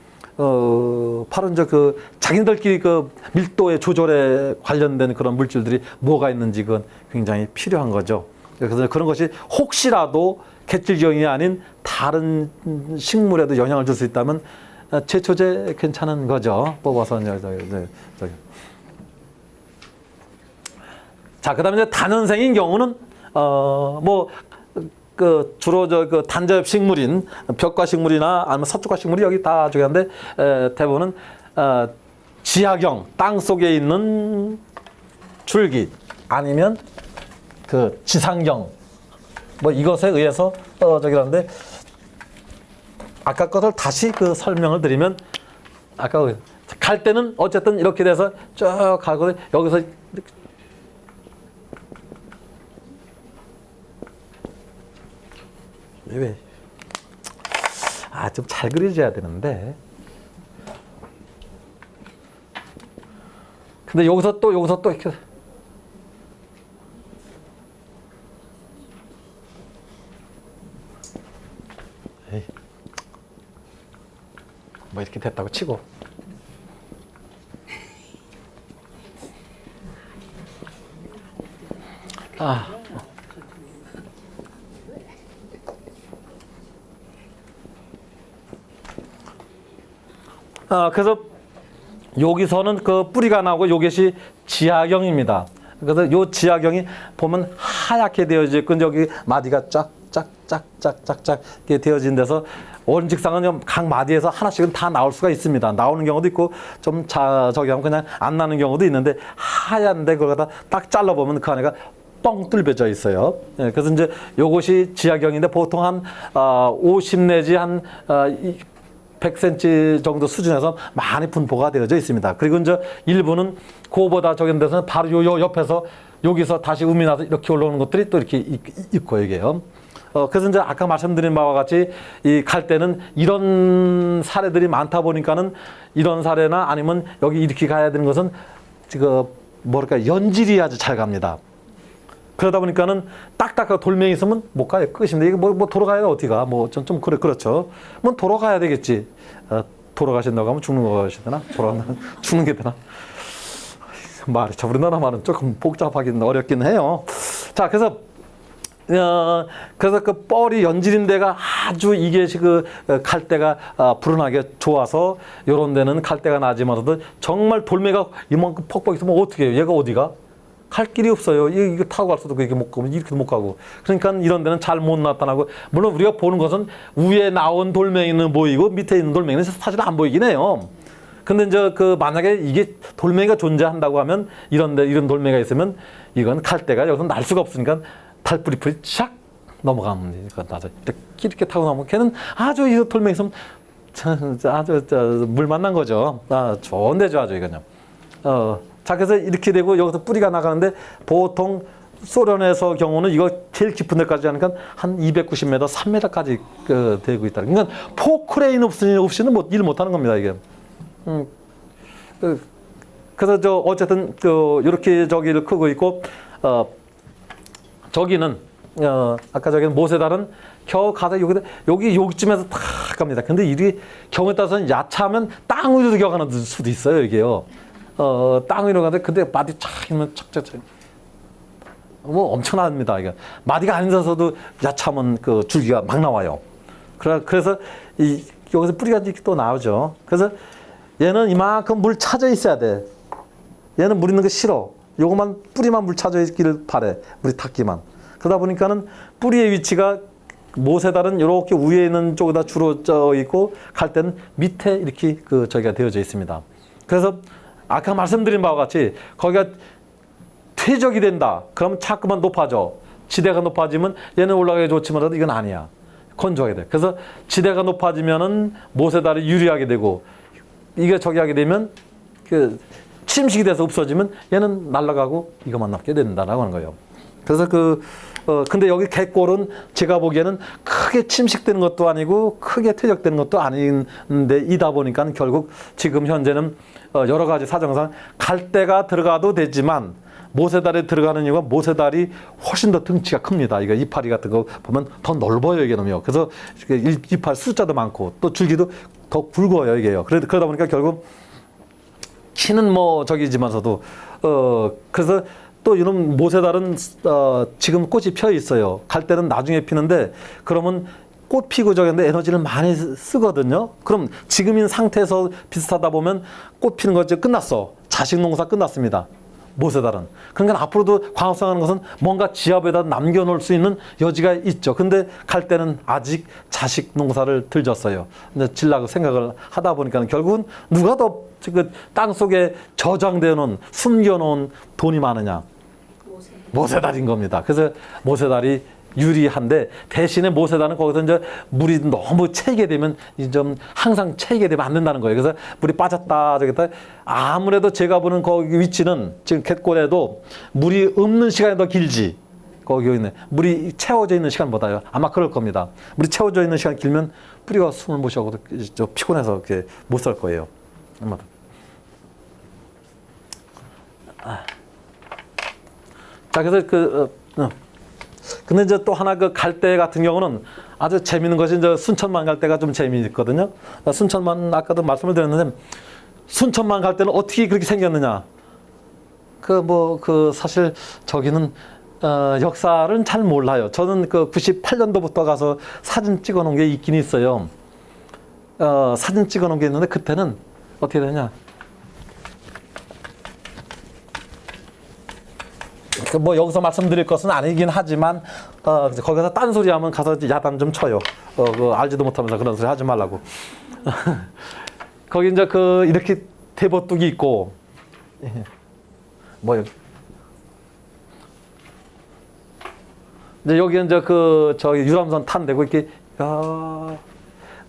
바로 이제 자기들끼리 밀도의 조절에 관련된 그런 물질들이 뭐가 있는지 그건 굉장히 필요한 거죠. 그래서 그런 것이 혹시라도 갯질경이 아닌 다른 식물에도 영향을 줄 수 있다면 제초제 괜찮은 거죠. 뽑아서 저기. 자, 그다음에 이제 단연생인 경우는 주로 단자엽 식물인 벽과 식물이나 아니면 서쪽과 식물이 여기 다 저기 한데, 대부분은 지하경, 땅 속에 있는 줄기 아니면 지상경, 뭐 이것에 의해서 저기 하는데, 아까 것을 다시 설명을 드리면, 아까 갈 때는 어쨌든 이렇게 돼서 쭉 가고 여기서 왜? 좀 잘 그려져야 되는데. 근데 여기서 또 이렇게. 에이. 뭐 이렇게 됐다고 치고. 그래서 여기서는 그 뿌리가 나오고 요것이 지하경입니다. 그래서 요 지하경이 보면 하얗게 되어져 있고 여기 마디가 짝짝짝짝짝짝 이렇게 되어진 데서 원직상은 각 마디에서 하나씩은 다 나올 수가 있습니다. 나오는 경우도 있고 좀 저기 하면 그냥 안 나는 경우도 있는데 하얀데 그걸 갖다 딱 잘라보면 그 안에가 뻥 뚫려져 있어요. 예, 그래서 이제 요것이 지하경인데 보통 한 50 내지 한 100cm 정도 수준에서 많이 분포가 되어져 있습니다. 그리고 이제 일부는 그거보다 저기 데서는 바로 요 옆에서 여기서 다시 음이 나서 이렇게 올라오는 것들이 또 이렇게 있고 이게요. 그래서 이제 아까 말씀드린 바와 같이 이 갈대는 이런 사례들이 많다 보니까는 이런 사례나 아니면 여기 이렇게 가야 되는 것은 지금 뭐랄까 연질이 아주 잘 갑니다. 그러다 보니까는 딱딱하고 돌멩이 있으면 못 가요. 끝입니다. 이게 뭐 돌아가야 어디 가? 뭐 좀 그렇죠. 뭐 돌아가야 되겠지. 돌아가신다고 하면 죽는 거 가시되나? 돌아간다면 죽는 게 되나? 말이 참 우리나라 말은 조금 복잡하긴 어렵긴 해요. 자, 그래서 그 뻘이 연질인 데가 아주 이게 그 갈대가 불어나게 좋아서 요런 데는 갈대가 나지만서도 정말 돌멩이가 이만큼 퍽퍽 있으면 어떻게 해요? 얘가 어디가? 갈 길이 없어요. 이거 타고 갈 수도 이렇게 못 가고 이렇게도 못 가고. 그러니까 이런 데는 잘 못 나타나고 물론 우리가 보는 것은 위에 나온 돌멩이는 보이고 밑에 있는 돌멩이는 사실 안 보이긴 해요. 근데 이제 그 만약에 이게 돌멩이가 존재한다고 하면 이런 돌멩이가 있으면 이건 갈대가 여기서 날 수가 없으니까 달뿌리뿌리 샥 넘어가면 이렇게 타고 나면 걔는 아주 이 돌멩이 있으면 아주 물 만난 거죠. 좋은 데죠 아주 이건요. 자, 그래서 이렇게 되고 여기서 뿌리가 나가는데 보통 소련에서 경우는 이거 제일 깊은 데까지 하니까 한 290m, 3m까지 되고 있다. 그러니까 포크레인 없이는 일 못하는 겁니다 이게. 그래서 어쨌든 이렇게 저기를 크고 있고 저기는 아까 저기는 모세달은 겨우 가서 여기쯤에서 탁 갑니다. 근데 일이 경우에 따라서는 야차하면 땅 위로도 겨가는 수도 있어요 이게요. 땅 위로 가는데 근데 마디 착 이러면 착착착 뭐 엄청납니다 이게. 마디가 안 있어서도 야차하면 그 줄기가 막 나와요. 그래서 여기서 뿌리가 이렇게 또 나오죠. 그래서 얘는 이만큼 물 차져 있어야 돼. 얘는 물 있는 거 싫어. 요것만 뿌리만 물 차져 있기를 바래. 물이 탔기만. 그러다 보니까는 뿌리의 위치가 모세달은 이렇게 위에 있는 쪽에다 주로 쪄 있고 갈대는 밑에 이렇게 저기가 되어져 있습니다. 그래서 아까 말씀드린 바와 같이 거기가 퇴적이 된다. 그러면 자꾸만 높아져. 지대가 높아지면 얘는 올라가기 좋지만라도 이건 아니야. 건조하게 돼. 그래서 지대가 높아지면은 모세달이 유리하게 되고 이게 저기 하게 되면 침식이 돼서 없어지면 얘는 날아가고 이것만 남게 된다라고 하는 거예요. 그래서 근데 여기 갯골은 제가 보기에는 크게 침식되는 것도 아니고 크게 퇴적되는 것도 아닌데 이다 보니까 결국 지금 현재는 여러 가지 사정상 갈대가 들어가도 되지만 모세달에 들어가는 이유가 모세달이 훨씬 더 등치가 큽니다. 이거 이파리 같은 거 보면 더 넓어요 이게 놈이요. 그래서 이파리 숫자도 많고 또 줄기도 더 굵어요 이게요. 그러다 보니까 결국 키는 뭐 저기지만서도 그래서 또 이런 모세달은 지금 꽃이 펴 있어요. 갈대는 나중에 피는데 그러면 꽃 피고 저기인데 에너지를 많이 쓰거든요. 그럼 지금인 상태에서 비슷하다 보면 꽃 피는 거 이제 끝났어. 자식 농사 끝났습니다. 모세달은. 그러니까 앞으로도 광합성하는 것은 뭔가 지압에다 남겨놓을 수 있는 여지가 있죠. 근데 갈대는 아직 자식 농사를 들졌어요. 근데 질라고 생각을 하다 보니까 결국은 누가 더 땅 속에 저장되어 놓은 숨겨놓은 돈이 많으냐? 모세달인 겁니다. 그래서 모세달이 유리한데 대신에 모세달은 거기서 이제 물이 너무 채게 되면 좀 항상 채게 되면 안 된다는 거예요. 그래서 물이 빠졌다 저기다 아무래도 제가 보는 거기 위치는 지금 갯골에도 물이 없는 시간이 더 길지. 거기 있네. 물이 채워져 있는 시간보다요. 아마 그럴 겁니다. 물이 채워져 있는 시간 길면 뿌리가 숨을 못 쉬어도 피곤해서 이렇게 못 살 거예요. 아마도. 자, 그래서 근데 이제 또 하나 갈대 같은 경우는 아주 재밌는 것이 이제 순천만 갈대가 좀 재미있거든요. 순천만 아까도 말씀을 드렸는데 순천만 갈대는 어떻게 그렇게 생겼느냐? 사실 저기는 역사를 잘 몰라요. 저는 98년도부터 가서 사진 찍어 놓은 게 있긴 있어요. 사진 찍어 놓은 게 있는데 그때는 어떻게 되냐? 뭐 여기서 말씀드릴 것은 아니긴 하지만 거기서 딴소리하면 가서 야단 좀 쳐요. 그 알지도 못하면서 그런 소리 하지 말라고. 거기 이제 그 이렇게 대버뚝이 있고 뭐 이제 여기 이제 그 저기 유람선 탄데고 이렇게 뭐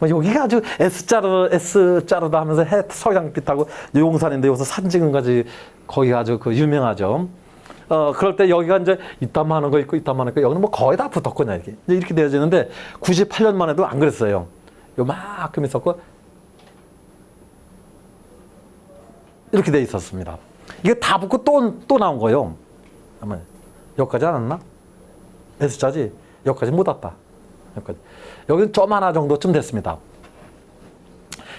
여기가 아주 S자루다 하면서 서양빛하고 용산인데 여기서 사진 찍은 거지. 거기가 아주 그 유명하죠. 그럴 때 여기가 이제 이따만 하는 거 있고 이따만 하는 거 여기는 뭐 거의 다 붙었거든요. 이렇게 되어지는데 98년만 해도 안 그랬어요. 요만큼 있었고 이렇게 돼 있었습니다. 이게 다 붙고 또 나온 거예요. 아마 여기까지 안 왔나? S자지? 여기까지 못 왔다. 여기까지. 여기는 점 하나 정도쯤 됐습니다.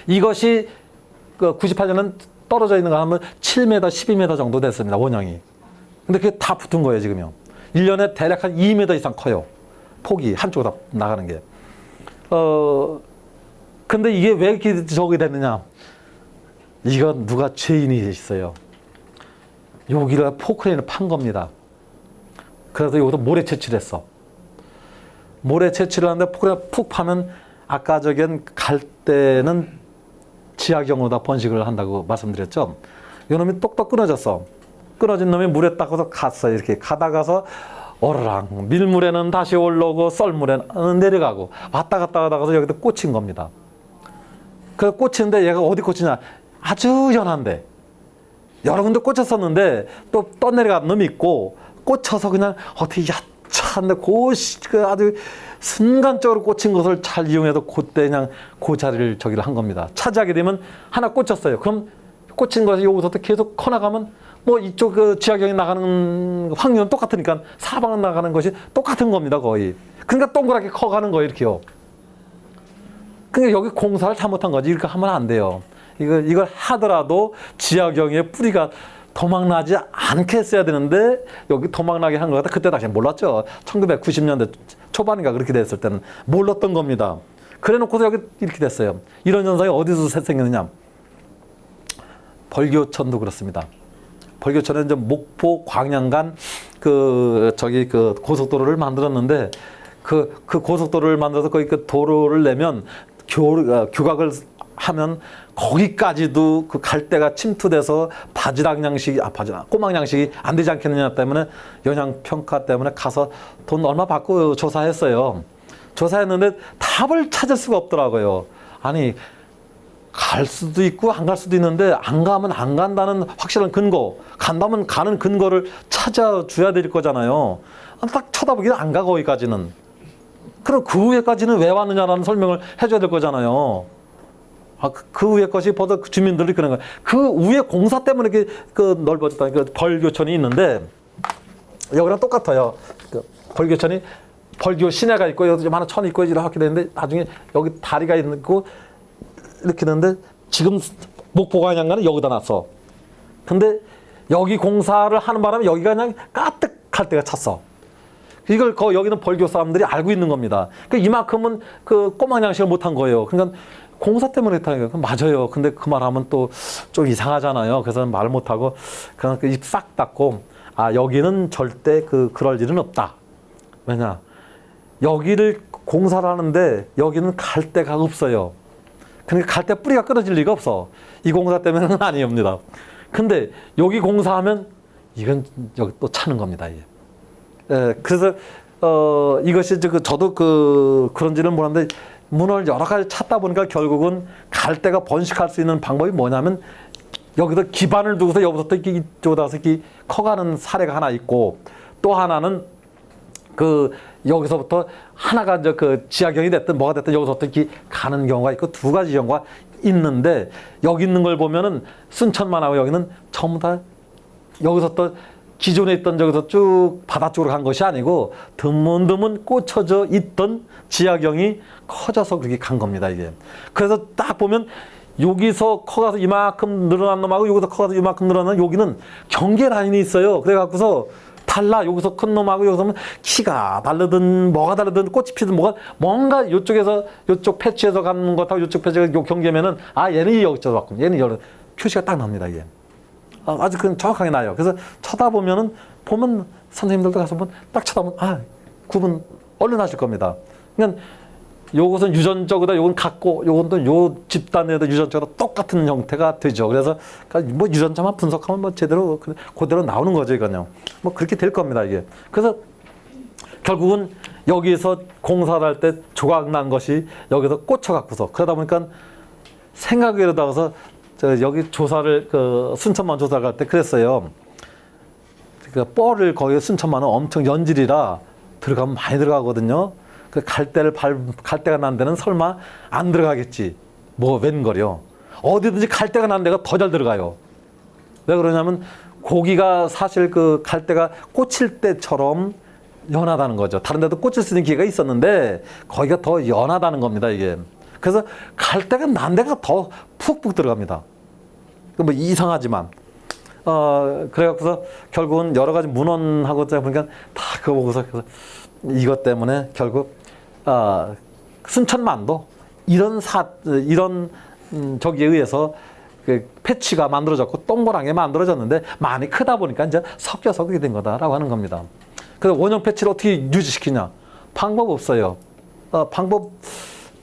이것이 그 98년은 떨어져 있는 거 하면 7m, 12m 정도 됐습니다. 원형이. 근데 그게 다 붙은 거예요, 지금요. 1년에 대략 한 2m 이상 커요. 폭이 한쪽으로 다 나가는 게. 근데 이게 왜 이렇게 저기 됐느냐? 이건 누가 죄인이 있어요. 여기를 포크레인을 판 겁니다. 그래서 여기서 모래 채취를 했어. 모래 채취를 하는데 포크레인 푹 파면 아까 저긴 갈 때는 지하경으로 다 번식을 한다고 말씀드렸죠. 이놈이 똑똑 끊어졌어. 끊어진 놈이 물에 닦아서 갔어요. 이렇게 가다가서 어르랑 밀물에는 다시 올라오고 썰물에는 내려가고 왔다 갔다 하다가서 여기다 꽂힌 겁니다. 그 꽂히는데 얘가 어디 꽂히냐? 아주 연한데 여러 군데 꽂혔었는데 또 떠내려간 놈이 있고 꽂혀서 그냥 어떻게 야찬데 그 아주 순간적으로 꽂힌 것을 잘 이용해서 그때 그냥 그 자리를 저기를 한 겁니다. 차지하게 되면 하나 꽂혔어요. 그럼 꽂힌 것이 여기서부터 계속 커나가면 뭐 이쪽 그 지하경이 나가는 확률은 똑같으니까 사방은 나가는 것이 똑같은 겁니다. 거의. 그러니까 동그랗게 커가는 거예요. 이렇게요. 그러니까 여기 공사를 잘못한 거지. 이렇게 하면 안 돼요. 이걸 하더라도 지하경의 뿌리가 도망나지 않게 했어야 되는데 여기 도망나게 한 것 같아. 그때 당시 몰랐죠. 1990년대 초반인가 그렇게 됐을 때는 몰랐던 겁니다. 그래 놓고서 여기 이렇게 됐어요. 이런 현상이 어디서 생겼느냐. 벌교천도 그렇습니다. 벌교천은 이제 목포 광양 간 그 고속도로를 만들었는데 그 고속도로를 만들어서 거기 그 도로를 내면 규각을 하면 거기까지도 그 갈대가 침투돼서 꼬막 양식이 안 되지 않겠느냐 때문에 영향평가 때문에 가서 돈 얼마 받고 조사했어요. 조사했는데 답을 찾을 수가 없더라고요. 아니 갈 수도 있고 안 갈 수도 있는데 안 가면 안 간다는 확실한 근거, 간다면 가는 근거를 찾아줘야 될 거잖아요. 딱 쳐다보기는 안 가 거기까지는. 그럼 그 위에까지는 왜 왔느냐라는 설명을 해줘야 될 거잖아요. 그 위에 것이 벌써 주민들이 그런 거예요. 그 위에 공사 때문에 이렇게 그 넓어졌다. 그 벌교천이 있는데 여기랑 똑같아요. 그 벌교천이 벌교 시내가 있고 여기 좀 하나 천 있고 이렇게 되는데 나중에 여기 다리가 있고 이렇게 되는데 지금 목포광양가는 여기다 놨어. 근데 여기 공사를 하는 바람에 여기가 그냥 까뜩할 때가 찼어. 이걸 여기는 벌교 사람들이 알고 있는 겁니다. 그러니까 이만큼은 그 꼬막 양식을 못한 거예요. 그러니까 공사 때문에 했다는 거예요. 맞아요. 근데 그 말하면 또 좀 이상하잖아요. 그래서 말 못하고 그냥 입 싹 닫고 여기는 절대 그럴 일은 없다. 왜냐? 여기를 공사를 하는데 여기는 갈 데가 없어요. 그러니까 갈 때 뿌리가 끊어질 리가 없어. 이 공사 때문에는 아니옵니다. 근데 여기 공사하면 이건 여기 또 차는 겁니다. 이게. 그래서 이것이 저도 그런지는 모르는데 문을 여러 가지 찾다 보니까 결국은 갈 데가 번식할 수 있는 방법이 뭐냐면 여기서 기반을 두고서 여기서부터 이쪽으로 가서 이렇게 커가는 사례가 하나 있고 또 하나는 여기서부터 하나가 이제 지하경이 됐든 뭐가 됐든 여기서부터 이렇게 가는 경우가 있고 두 가지 경우가 있는데 여기 있는 걸 보면은 순천만 하고 여기는 전부 다 여기서 또 기존에 있던 저기서 쭉 바다 쪽으로 간 것이 아니고 드문드문 꽂혀져 있던 지하경이 커져서 그렇게 간 겁니다, 이게. 그래서 딱 보면 여기서 커가서 이만큼 늘어난 놈하고 여기서 커가서 이만큼 늘어난 여기는 경계 라인이 있어요. 그래갖고서 달라. 여기서 큰 놈하고 여기서는 키가 다르든 뭐가 다르든 꽃이 피든 뭐가 뭔가 이쪽에서 이쪽 패치에서 가는 것하고 이쪽 패치가 요 경계면은 아 얘는 여기서 왔고 얘는 여기 표시가 딱 납니다. 이게 아주 그냥 정확하게 나요. 그래서 쳐다보면은 보면 선생님들도 가서 보면 딱 쳐다보면 아 구분 얼른 하실 겁니다. 그러니까 요것은 유전적이다, 요건 같고, 요건 또 요 집단에도 유전적으로 똑같은 형태가 되죠. 그래서 뭐 유전자만 분석하면 뭐 제대로 그대로 나오는 거죠, 이건요. 뭐 그렇게 될 겁니다, 이게. 그래서 결국은 여기서 공사를 할 때 조각 난 것이 여기서 꽂혀갖고서 그러다 보니까 생각이 이러다가서 여기 조사를 순천만 조사를 갈 때 그랬어요. 그 뻘을 거기 순천만은 엄청 연질이라 들어가면 많이 들어가거든요. 그 갈대가 난 데는 설마 안 들어가겠지. 뭐 웬걸요. 어디든지 갈대가 난 데가 더 잘 들어가요. 왜 그러냐면 고기가 사실 그 갈대가 꽂힐 때처럼 연하다는 거죠. 다른 데도 꽂힐 수 있는 기회가 있었는데 거기가 더 연하다는 겁니다, 이게. 그래서 갈대가 난 데가 더 푹푹 들어갑니다. 뭐 이상하지만. 그래갖고서 결국은 여러 가지 문헌하고 보니까 다 그거 보고서 이것 때문에 결국 순천만도 이런 저기에 의해서 그 패치가 만들어졌고 동그랗게 만들어졌는데 많이 크다 보니까 이제 섞여서 그렇게 된 거다라고 하는 겁니다. 그래서 원형 패치를 어떻게 유지시키냐? 방법 없어요.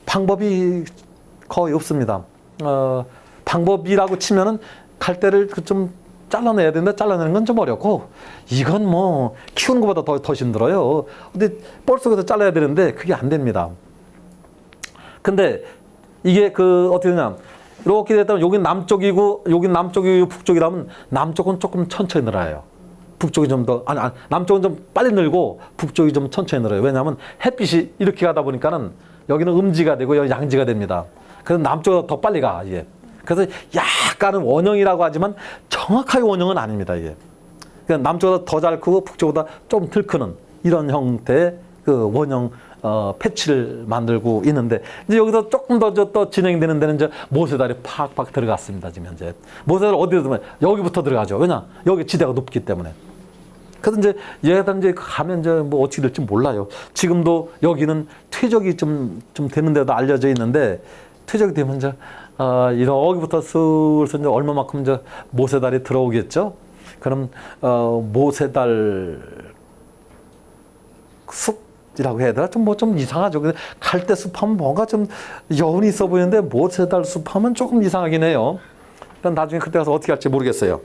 방법이 거의 없습니다. 방법이라고 치면은 갈대를 좀 잘라내야 되는데 잘라내는 건 좀 어렵고 이건 뭐 키우는 것보다 더 힘들어요. 근데 뻘 속에서 잘라야 되는데 그게 안 됩니다. 근데 이게 어떻게 되냐? 이렇게 됐다면 여긴 남쪽이고 여긴 남쪽이고 북쪽이라면 남쪽은 조금 천천히 늘어요. 북쪽이 좀 더 남쪽은 좀 빨리 늘고 북쪽이 좀 천천히 늘어요. 왜냐하면 햇빛이 이렇게 가다 보니까는 여기는 음지가 되고 여기 양지가 됩니다. 그래서 남쪽은 더 빨리 가 이게. 그래서 약간은 원형이라고 하지만 정확하게 원형은 아닙니다, 이게. 그러니까 남쪽보다 더 잘 크고 북쪽보다 좀 덜 크는 이런 형태의 그 원형 패치를 만들고 있는데 이제 여기서 조금 더 진행되는 데는 이제 모세달이 팍팍 들어갔습니다, 지금 현재. 모세달 어디로 들어가면 여기부터 들어가죠. 왜냐? 여기 지대가 높기 때문에. 그래서 이제 얘가 이제 가면 이제 뭐 어떻게 될지 몰라요. 지금도 여기는 퇴적이 좀 되는 데도 알려져 있는데 퇴적이 되면 이제 여기부터 슬슬 얼마만큼 이제 모세달이 들어오겠죠? 그럼 모세달 숲이라고 해야 되나? 좀 이상하죠. 갈대 숲하면 뭔가 좀 여운이 있어 보이는데 모세달 숲하면 조금 이상하긴 해요. 나중에 그때 가서 어떻게 할지 모르겠어요.